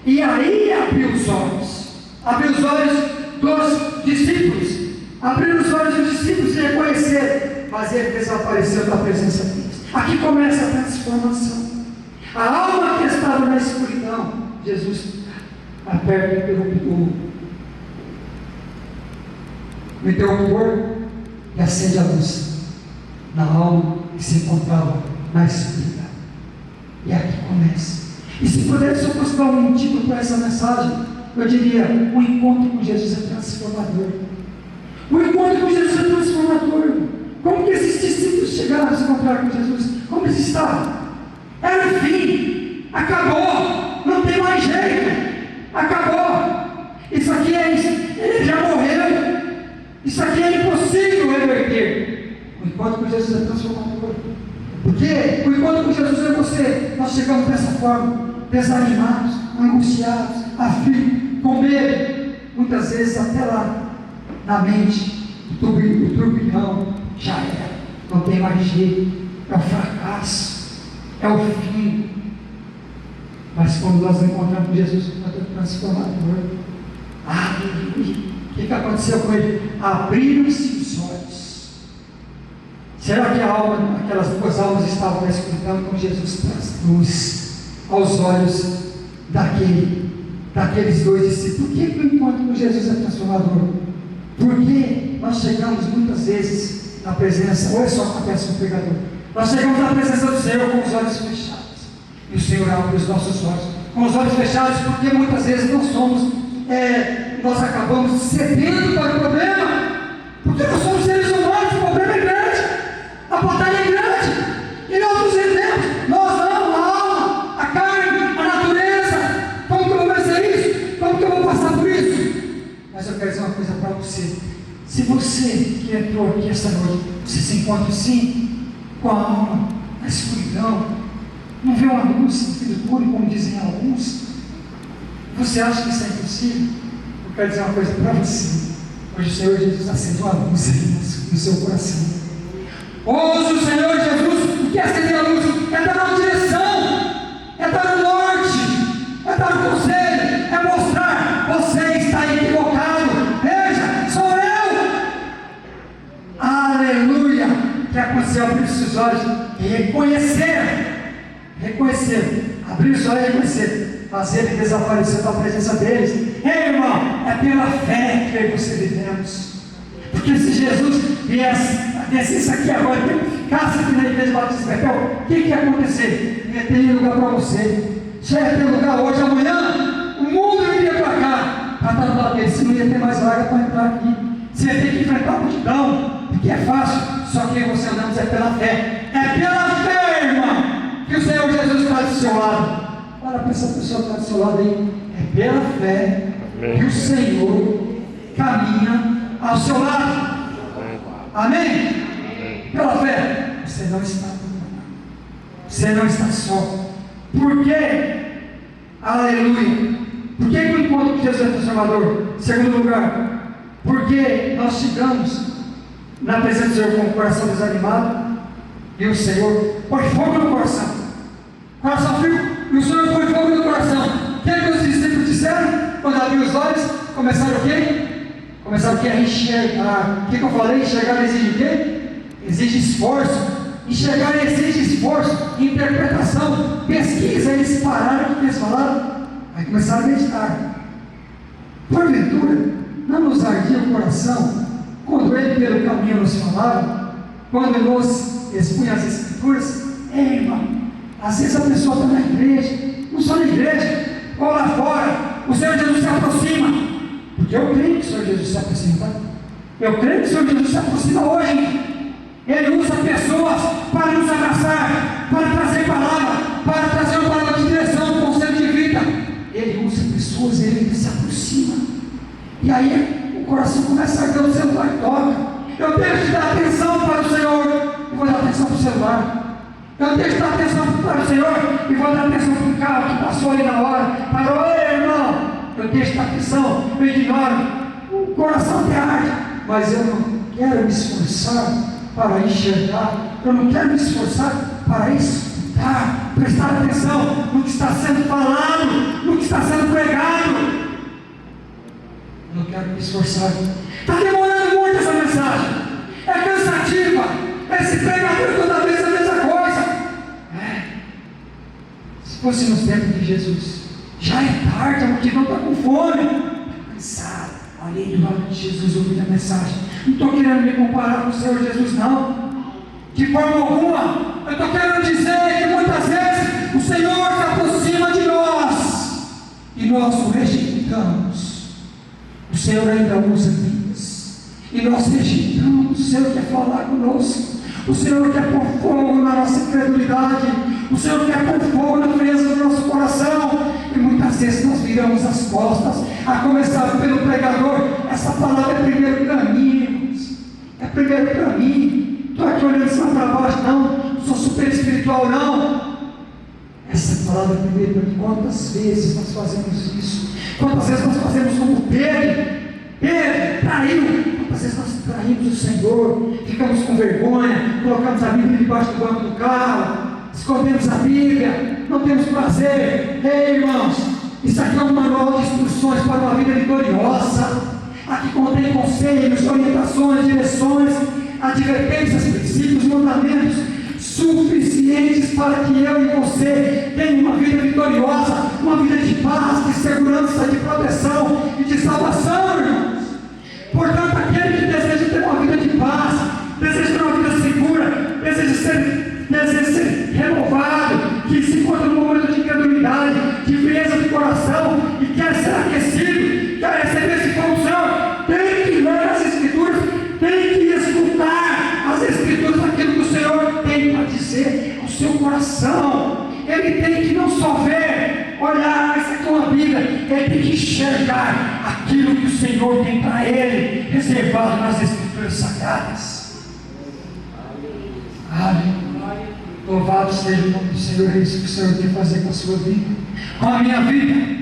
E aí abriu os olhos. Abriu os olhos dos discípulos. Abriram os olhos dos discípulos e reconheceram. Mas ele desapareceu da presença deles. Aqui começa a transformação. A alma que estava na escuridão, Jesus aperta o interruptor e acende a luz na alma que se encontrava na escuridão. E aqui começa. E se pudesse eu fosse dar um título para essa mensagem, eu diria: o encontro com Jesus é transformador. O encontro com Jesus é transformador. Como que esses discípulos chegaram a se encontrar com Jesus? Como eles estavam? Era o fim, acabou, não tem mais jeito, acabou. Isso aqui ele já morreu, isso aqui é impossível reverter. O encontro com Jesus é transformador. Porque o encontro com Jesus é você. Nós chegamos dessa forma, desanimados, angustiados, aflitos, com medo, muitas vezes até lá na mente, o turbilhão já era, não tem mais jeito, é o fracasso, é o fim. Mas quando nós encontramos com Jesus, é transformador. Aleluia! O que aconteceu com ele? Abriram-se os olhos. Será que aquelas duas almas estavam na escuridão? Então Jesus traz luz aos olhos daqueles dois discípulos. Por que o encontro com Jesus é transformador? Porque nós chegamos muitas vezes na presença, ou é só acontece com o pregador, nós chegamos na presença do Senhor com os olhos fechados, e o Senhor abre os nossos olhos com os olhos fechados, porque muitas vezes nós acabamos cedendo para o problema, porque nós somos seres humanos, o problema é grande, a batalha é grande, e nós nos rendemos. Nós não, a alma, a carne, a natureza. Como que eu vou vencer isso? Como que eu vou passar por isso? Mas eu quero dizer uma coisa para você: se você que entrou aqui esta noite, você se encontra sim com a alma na escuridão, não vê uma luz no fim do túnel, como dizem alguns, você acha que isso é impossível? Eu quero dizer uma coisa para você: hoje o Senhor Jesus acende uma luz aí no seu coração. Ouça o Senhor Jesus. O que é acender a luz? É dar uma direção, é dar um norte, é dar um conselho, é mostrar: você está equivocado, veja, sou eu. Aleluia. O que aconteceu? Abrir os seus olhos e reconhecer, abrir os olhos e reconhecer, fazer ele desaparecer da presença deles. Ei, irmão, é pela fé que eu e você vivemos. Porque se Jesus viesse isso aqui agora, ficasse aqui na igreja Batista Betel, o que ia acontecer? Não ia ter lugar para você. Já ia ter lugar hoje, amanhã, o mundo iria para cá, para estar do lado dele. Você não ia ter mais vaga para entrar aqui. Você ia ter que enfrentar a multidão, porque é fácil. Só que você andamos é pela fé. É pela fé, irmão, que o Senhor Jesus está do seu lado. Olha para essa pessoa que está do seu lado aí. É pela fé que o Senhor caminha ao seu lado. Amém? Pela fé. Você não está abandonado. Você não está só. Por quê? Aleluia. Por que o encontro com Jesus é transformador? Segundo lugar, porque nós chegamos na presença do Senhor com o coração desanimado e o Senhor põe fogo no coração. Coração frio, e o Senhor põe fogo no coração. O que os discípulos disseram? Quando abriu os olhos, começaram o quê? Começaram o quê? A enxergar. O que eu falei? Enxergar exige o quê? Exige esforço. Enxergar exige esforço, interpretação, pesquisa. Eles pararam, o que eles falaram? Aí começaram a meditar. Porventura, não nos ardia o coração quando ele pelo caminho nos falava, quando nos expunha as Escrituras? Irmão, às vezes a pessoa está na igreja, não só na igreja, ou lá fora, o Senhor Jesus se aproxima, porque eu creio que o Senhor Jesus se aproxima, tá? Eu creio que o Senhor Jesus se aproxima hoje. Ele usa pessoas para nos abraçar, para trazer palavra, para trazer uma palavra de direção, um conselho de vida. Ele usa pessoas, ele se aproxima, e aí o coração começa a arder, o celular toca. Eu tenho que dar atenção para o Senhor e vou dar atenção para o celular. Eu tenho que dar atenção para o Senhor e vou dar atenção para o carro que passou ali na hora. Parou, irmão, eu deixo de dar atenção, eu ignoro. O coração até arde, mas eu não quero me esforçar para enxergar, eu não quero me esforçar para escutar, prestar atenção no que está sendo falado, no que está sendo pregado. Eu não quero me esforçar. Está demorando muito essa mensagem, é cansativa, esse pregador toda vez a mesma coisa. Se fosse nos tempos de Jesus, já é tarde, a multidão está com fome, está cansada. Olhei do lado de Jesus ouvindo a mensagem. Não estou querendo me comparar com o Senhor Jesus, não, de forma alguma. Eu estou querendo dizer que muitas vezes o Senhor se aproxima de nós e nós o rejeitamos. O Senhor ainda usa vidas e nós rejeitamos. O Senhor quer falar conosco, o Senhor quer pôr fogo na nossa incredulidade, o Senhor quer pôr fogo na frieza do nosso coração, e muitas vezes nós viramos as costas, a começar pelo pregador. Essa palavra é primeiro para mim, irmãos, é primeiro para mim. Estou aqui olhando de cima para baixo, não sou super espiritual, não. Essa palavra é primeiro para mim. Quantas vezes nós fazemos isso? Quantas vezes nós fazemos como Pedro? Pedro traiu. Quantas vezes nós traímos o Senhor? Ficamos com vergonha, colocamos a Bíblia debaixo do banco do carro, escondemos a Bíblia, não temos prazer. Ei, irmãos, isso aqui é um manual de instruções para uma vida vitoriosa. Aqui contém conselhos, orientações, direções, advertências, princípios, mandamentos suficientes para que eu e você tenham uma vida vitoriosa, uma vida de paz, de segurança, de proteção e de salvação, irmãos. Portanto, aquele que deseja ter uma vida de paz, deseja ter uma vida segura, deseja ser renovado, que se encontra num momento de incredulidade, de frieza de coração e quer ser aquecido, quer receber esse fogo do Senhor, tem que ler as Escrituras, tem que escutar as Escrituras, aquilo que o Senhor tem para dizer ao seu coração. Ele tem que não só ver, olhar, isso aqui é uma Bíblia, ele tem que enxergar aquilo que o Senhor tem para ele, reservado nas Escrituras Sagradas. Aleluia. Louvado seja o nome do Senhor. É isso que o Senhor quer fazer com a sua vida, com a minha vida.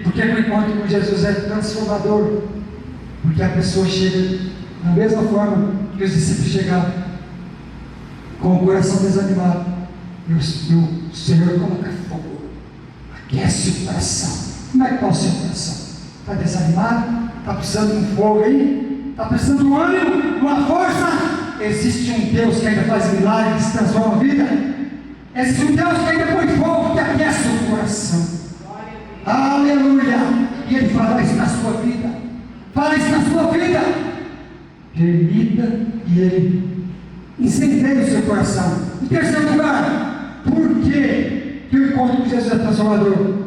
Porque o encontro com Jesus é transformador, porque a pessoa chega da mesma forma e os discípulos chegaram com o coração desanimado, e o Senhor coloca fogo, aquece o coração. Como é que está o seu coração? Está desanimado? Está precisando de um fogo aí? Está precisando de um ânimo, de uma força? Existe um Deus que ainda faz milagres, transforma a vida. Existe um Deus que ainda põe fogo, que aquece o coração. Aleluia! E Ele fala isso na sua vida. Fala isso na sua vida. Permita e Ele incendeie o seu coração. Em terceiro lugar, por que o encontro com Jesus é transformador?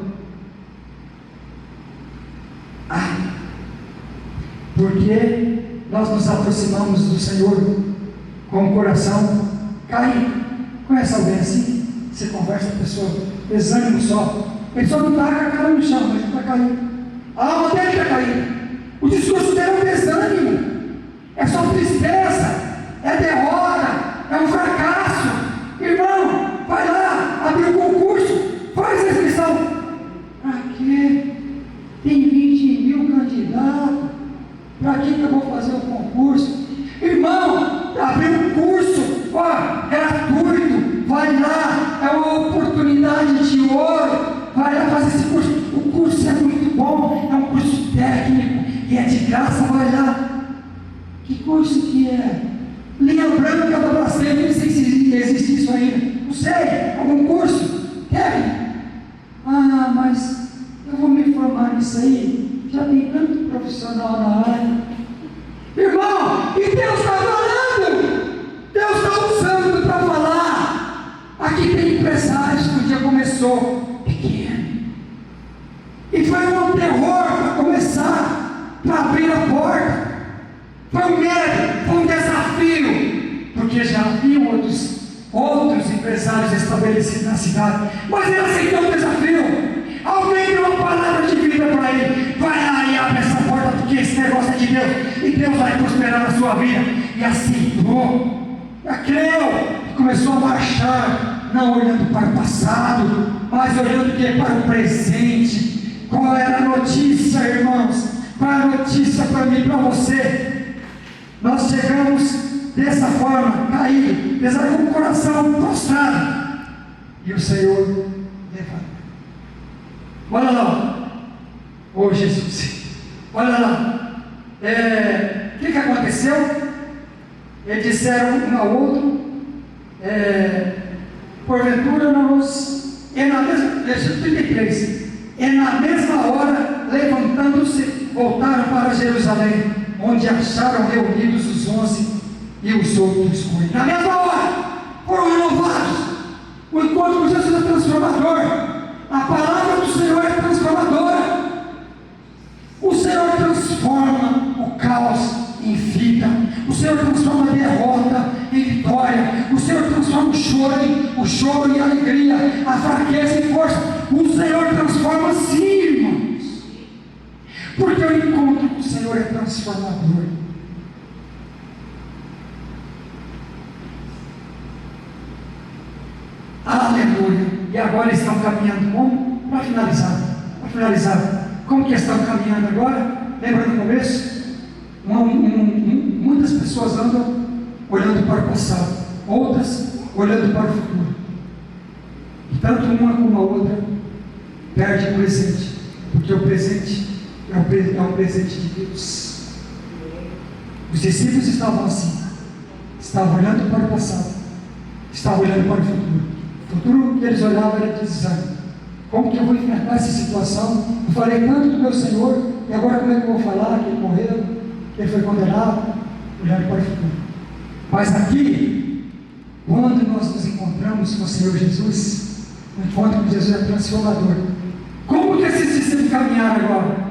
Porque nós nos aproximamos do Senhor com o coração caído. Conhece alguém assim? Você conversa com a pessoa, desânimo só. Ele só não está com a cara no chão, mas ele está caído. A alma dele está caída. O discurso dele é um desânimo. É só tristeza. É derrota. É um fracasso. Irmão, vai lá, abre o concurso, faz a inscrição. Para quê? Tem 20.000 candidatos. Para que eu vou fazer o concurso? Irmão, abriu um curso, gratuito, vai lá, é uma oportunidade de ouro, vai lá fazer esse curso. O curso é muito bom, é um curso técnico, e é de graça, vai lá. Que curso que é? Linha branca da Brastemp, não sei se existe isso ainda, não sei, algum curso técnico? Mas eu vou me formar nisso aí. Já tem tanto profissional na área. Irmão, e Deus está falando. Deus está usando para falar. Aqui tem empresários que o dia começou pequeno. E foi um terror para começar, para abrir a porta. Foi um medo, foi um desafio. Porque já havia outros empresários estabelecidos na cidade. Mas ele aceitou o desafio. Alguém deu uma palavra de vida para ele. Vai lá e abre essa porta, porque esse negócio é de Deus. E Deus vai prosperar na sua vida. E aceitou. Creu. E começou a marchar. Não olhando para o passado, mas olhando para o presente. Qual era a notícia, irmãos? Qual é a notícia para mim e para você? Nós chegamos dessa forma, caído, apesar com o coração prostrado. E o Senhor levanta. Olha lá, oh Jesus, olha lá, o que aconteceu? Eles disseram um ao outro, porventura versículo 33, na mesma hora, levantando-se, voltaram para Jerusalém, onde acharam reunidos os 11 e os outros com ele. Na mesma hora, foram renovados. O encontro com Jesus é transformador. A palavra do Senhor é transformadora. O Senhor transforma o caos em vida. O Senhor transforma a derrota em vitória. O Senhor transforma o choro em alegria, a fraqueza em força. O Senhor transforma sim, irmãos. Porque o encontro com o Senhor é transformador. Aleluia. E agora estão caminhando como? Para finalizar. Como que estão caminhando agora? Lembra no começo? Muitas pessoas andam olhando para o passado, outras olhando para o futuro. E tanto uma como a outra perde o presente, porque o presente é o presente de Deus. Os discípulos estavam assim, estavam olhando para o passado, estavam olhando para o futuro. O futuro que eles olhavam era de desânimo. Como que eu vou enfrentar essa situação? Eu falei tanto do meu Senhor, e agora como é que eu vou falar que ele morreu, que ele foi condenado? Olhando para o futuro. Mas aqui, quando nós nos encontramos com o Senhor Jesus, o encontro com Jesus é transformador. Como que esses discípulos caminharam agora?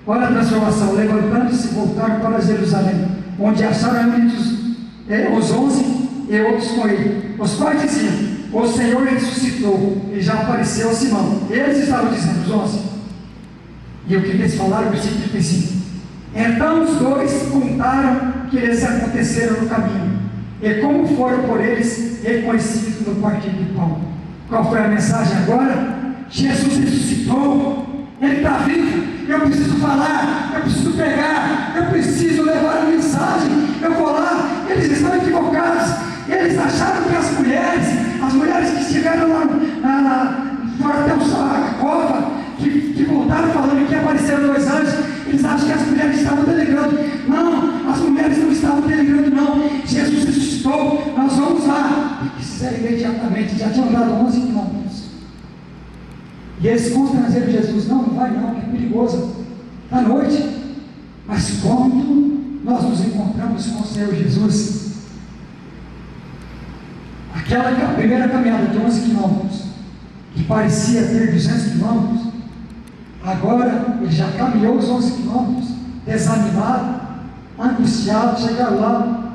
Olha a transformação, levantando-se, voltaram para Jerusalém, onde acharam os 11 e outros com ele. Os quais diziam: o Senhor ressuscitou e já apareceu a Simão. Eles estavam dizendo, os 11. E o que eles falaram? Versículo 35. Então os dois contaram que eles aconteceram no caminho, e como foram por eles reconhecidos no partir de pão. Qual foi a mensagem agora? Jesus ressuscitou, Ele está vivo. Eu preciso falar, eu preciso pregar, eu preciso levar a mensagem. Eu vou lá, eles estão equivocados. Eles acharam que as mulheres que estiveram lá fora até a cova, que voltaram falando que apareceram 2 anjos, eles acham que as mulheres estavam delirando. Não, as mulheres não estavam delirando, não. Jesus ressuscitou, nós vamos lá. E que fizeram imediatamente, já tinham andado 11 quilômetros. E eles constrangeram Jesus: não vai não, que é perigoso, à noite. Mas quando nós nos encontramos com o Senhor Jesus, aquela primeira caminhada de 11 quilômetros, que parecia ter 200 quilômetros, agora ele já caminhou os 11 quilômetros, desanimado, angustiado. Chegaram lá,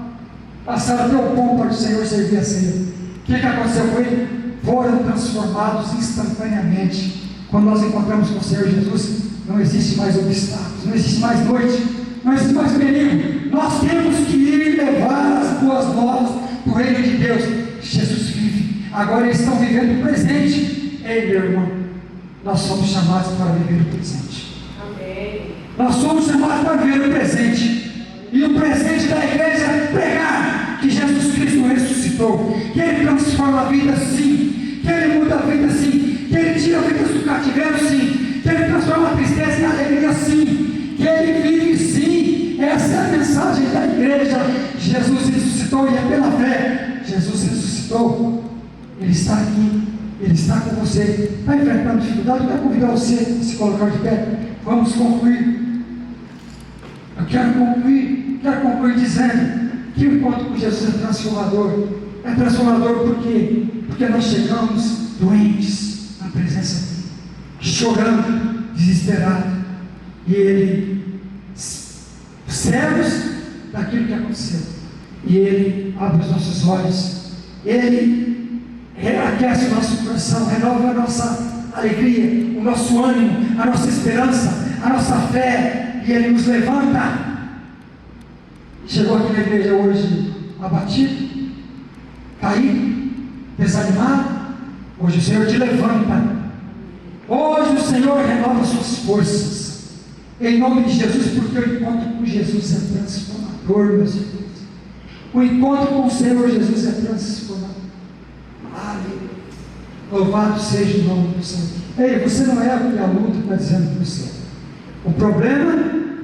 passaram até o pão para o Senhor servir a ceia. O que aconteceu? Foram transformados instantaneamente. Quando nós encontramos com o Senhor Jesus, não existe mais obstáculos, não existe mais noite, não existe mais perigo. Nós temos que ir levar as boas novas do reino de Deus. Jesus vive, agora eles estão vivendo o presente. Ei, meu irmão, nós somos chamados para viver o presente. Amém. Nós somos chamados para viver o presente. E o presente da igreja é pregar que Jesus Cristo ressuscitou, que Ele transforma a vida sim, que Ele muda a vida sim, que Ele tira vidas do cativeiro sim, que Ele transforma a tristeza em alegria sim, que Ele vive sim. Essa é a mensagem da igreja. Jesus ressuscitou e é pela fé. Jesus ressuscitou, Ele está aqui, Ele está com você. Está enfrentando dificuldade? Eu quero convidar você a se colocar de pé. Vamos concluir. Eu quero concluir dizendo que o encontro com Jesus é transformador. É transformador por quê? Porque nós chegamos doentes na presença dEle, chorando, desesperados, e Ele, cegos daquilo que aconteceu, e Ele abre os nossos olhos, Ele aquece o nosso coração, renova a nossa alegria, o nosso ânimo, a nossa esperança, a nossa fé, e Ele nos levanta. Chegou aqui na igreja hoje abatido, caído, desanimado, hoje o Senhor te levanta. Hoje o Senhor renova suas forças, em nome de Jesus, porque o encontro com Jesus é transformador, meus irmãos. O encontro com o Senhor Jesus é transformador. Aleluia. Louvado seja o nome do Senhor. Ei, você não é o que a luta está dizendo para você. O problema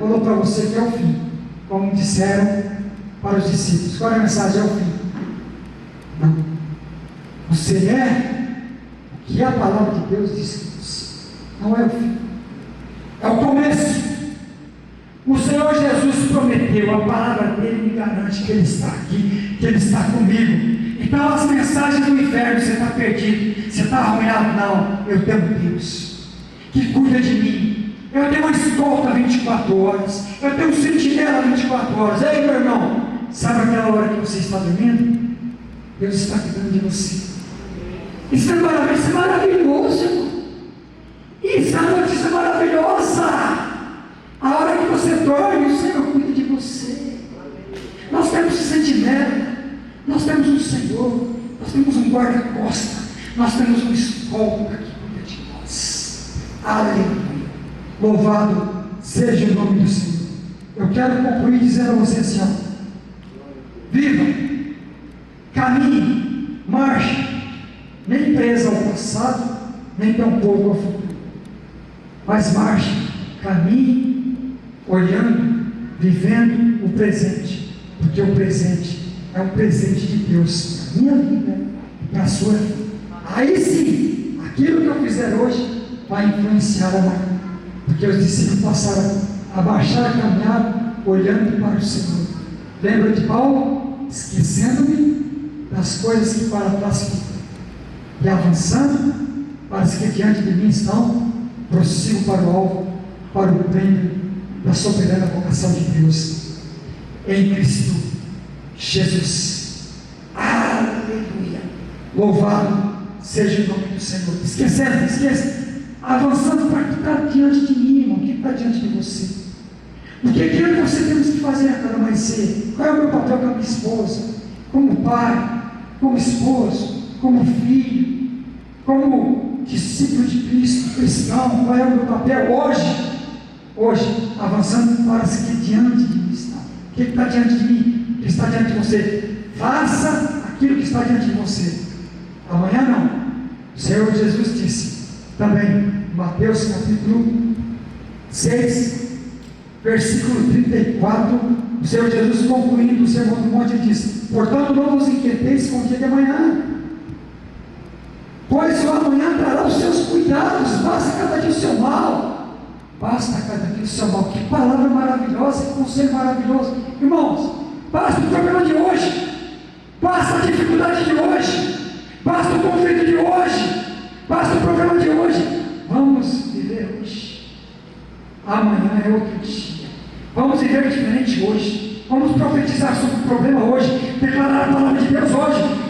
falou para você que é o fim, como disseram para os discípulos. Qual é a mensagem? É o fim. Não. Você é o que a palavra de Deus diz que você não é o fim, é o começo. O Senhor Jesus prometeu, a palavra dele me garante que Ele está aqui, que Ele está comigo. Então as mensagens do inferno: você está perdido, você está arruinado. Não, eu tenho Deus que cuida de mim. Eu tenho uma escolta 24 horas, eu tenho um sentinela 24 horas. Ei, meu irmão, sabe aquela hora que você está dormindo? Deus está cuidando de você. Isso é maravilhoso, irmão. Isso é uma notícia maravilhosa. A hora que você dorme, o Senhor cuida de você. Nós temos um sentinela, nós temos um Senhor, nós temos um guarda-costa, nós temos um escolta que cuida de nós. Aleluia. Louvado seja o nome do Senhor. Eu quero concluir dizendo a você assim: ó, viva, caminhe, marche, nem presa ao passado, nem tampouco ao futuro, mas marche, caminhe, olhando, vivendo o presente, porque o presente é um presente de Deus para a minha vida e para a sua vida. Aí sim, aquilo que eu fizer hoje vai influenciar amanhã, porque os discípulos passaram a baixar a caminhada olhando para o Senhor. Lembra de Paulo? Esquecendo-me das coisas que para trás ficam e avançando para as que diante de mim estão, prossigo para o alvo, para o prêmio da soberana vocação de Deus em Cristo Jesus. Aleluia. Louvado seja o nome do Senhor. Esqueça, avançando para o que está diante de mim, irmão, o que está diante de você. O que é que você temos que fazer a cada mais cedo? Qual é o meu papel com a minha esposa? Como pai, como esposo, como filho, como discípulo de Cristo, cristão? Qual é o meu papel hoje, avançando para as que diante de mim estão? O que está diante de mim? O que está diante de você. Faça aquilo que está diante de você. Amanhã não. O Senhor Jesus disse também, Mateus capítulo 6, versículo 34, o Senhor Jesus, concluindo o Sermão do Monte, diz: portanto, não vos inquieteis com o dia de amanhã, pois o amanhã trará os seus cuidados. Basta cada dia o seu mal. Basta cada dia o seu mal. Que palavra maravilhosa, que conselho maravilhoso. Irmãos, basta o problema de hoje, basta a dificuldade de hoje, basta o conflito de hoje, basta o problema de hoje. Vamos viver hoje. Amanhã é outro dia. Vamos viver diferente hoje. Vamos profetizar sobre o problema hoje, declarar a palavra de Deus hoje,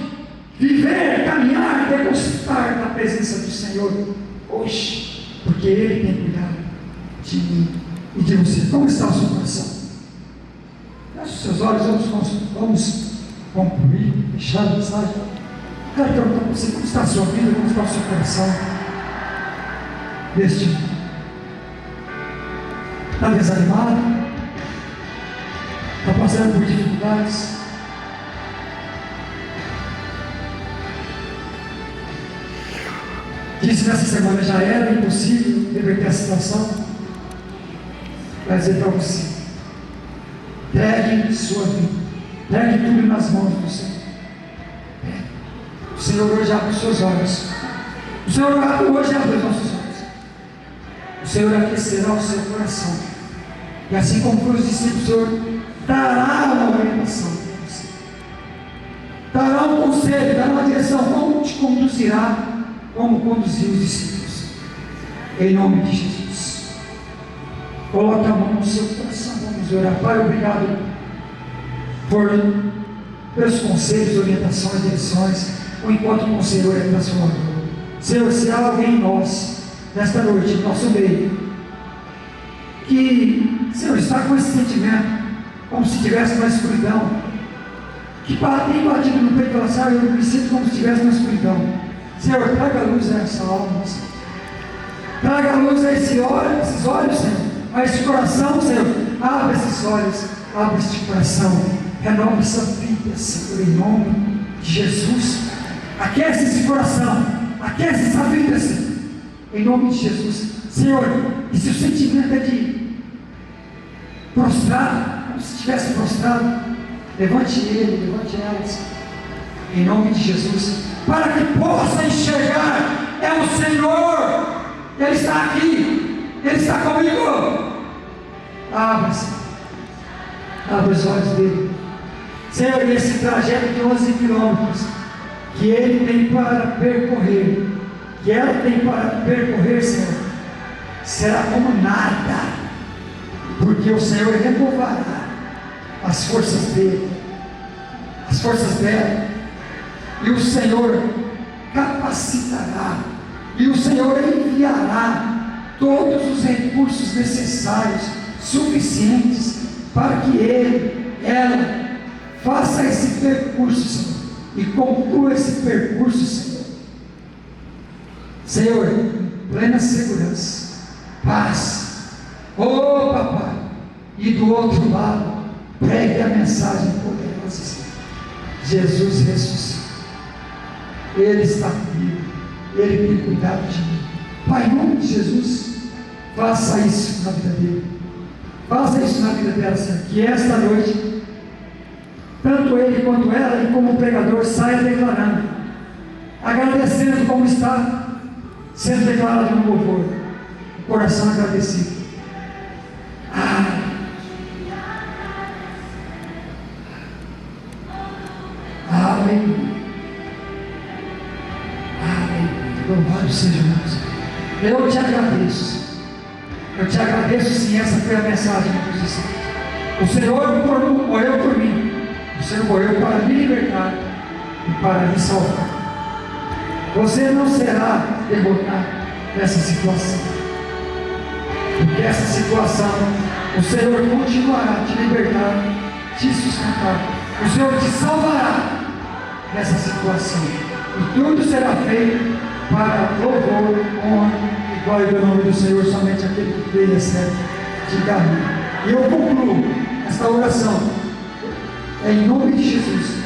viver, caminhar, degustar na presença do Senhor hoje, porque Ele tem cuidado de mim e de você. Como está o seu coração? Feche os seus olhos, vamos concluir, fechar a mensagem. Quero perguntar para você: como está a sua vida, como está o seu coração neste momento? Está desanimado? Está passando por dificuldades? Disse nessa semana: já era impossível reverter a situação. Vai dizer para você: entregue sua vida, entregue tudo nas mãos do Senhor. O Senhor hoje abre os seus olhos. O Senhor hoje abre os nossos olhos. O Senhor aquecerá o seu coração. E assim como para os discípulos, o Senhor dará uma orientação para você, dará um conselho, dará uma direção, como te conduzirá, como conduziu os discípulos. Em nome de Jesus, coloque a mão no seu coração. Vamos orar. Pai, obrigado pelos conselhos, orientações, direções, o encontro com o Senhor é transformador. Senhor, se há alguém em nós, nesta noite, no nosso meio, que, Senhor, está com esse sentimento, como se tivesse uma escuridão, que tem batido no peito e fala assim: eu me sinto como se estivesse uma escuridão. Senhor, traga a luz a essa alma, Senhor. Traga a luz a esses olhos, Senhor, a esse coração, Senhor. Abre esses olhos, abre este coração, renova essa vida, Senhor, em nome de Jesus. Aquece esse coração, aquece essa vida, Senhor, em nome de Jesus. Senhor, e se o sentimento é de prostrado, como se estivesse prostrado, levante ele, levante ela, Senhor, em nome de Jesus, para que possa enxergar: é o Senhor, Ele está aqui, Ele está comigo. Abra, Senhor, abra os olhos dele, Senhor. Esse trajeto de 11 quilômetros que ele tem para percorrer, que ela tem para percorrer, Senhor, será como nada, porque o Senhor renovará as forças dele, as forças dela, e o Senhor capacitará, e o Senhor enviará todos os recursos necessários, suficientes, para que ela faça esse percurso, Senhor, e conclua esse percurso, Senhor. Senhor, em plena segurança, paz. Oh, papai, e do outro lado, pregue a mensagem poderosa, Senhor. Jesus ressuscitou. Ele está comigo, Ele tem cuidado de mim. Pai, em nome de Jesus, faça isso na vida dele, faça isso na vida dela, Senhor. Que esta noite, tanto ele quanto ela, e como pregador, saia declarando, agradecendo, como está sendo declarado no louvor, o coração agradecido. Aleluia. Louvado seja Deus. Eu te agradeço. Eu te agradeço, sim. Essa foi a mensagem dos discípulos. O Senhor morreu por mim. O Senhor morreu para me libertar e para me salvar. Você não será derrotado nessa situação, porque essa situação, o Senhor continuará a te libertar, te sustentar. O Senhor te salvará nessa situação, e tudo será feito para louvor, honra e glória do nome do Senhor. Somente aquele que crê e recebe, diga amém. E eu concluo esta oração em nome de Jesus.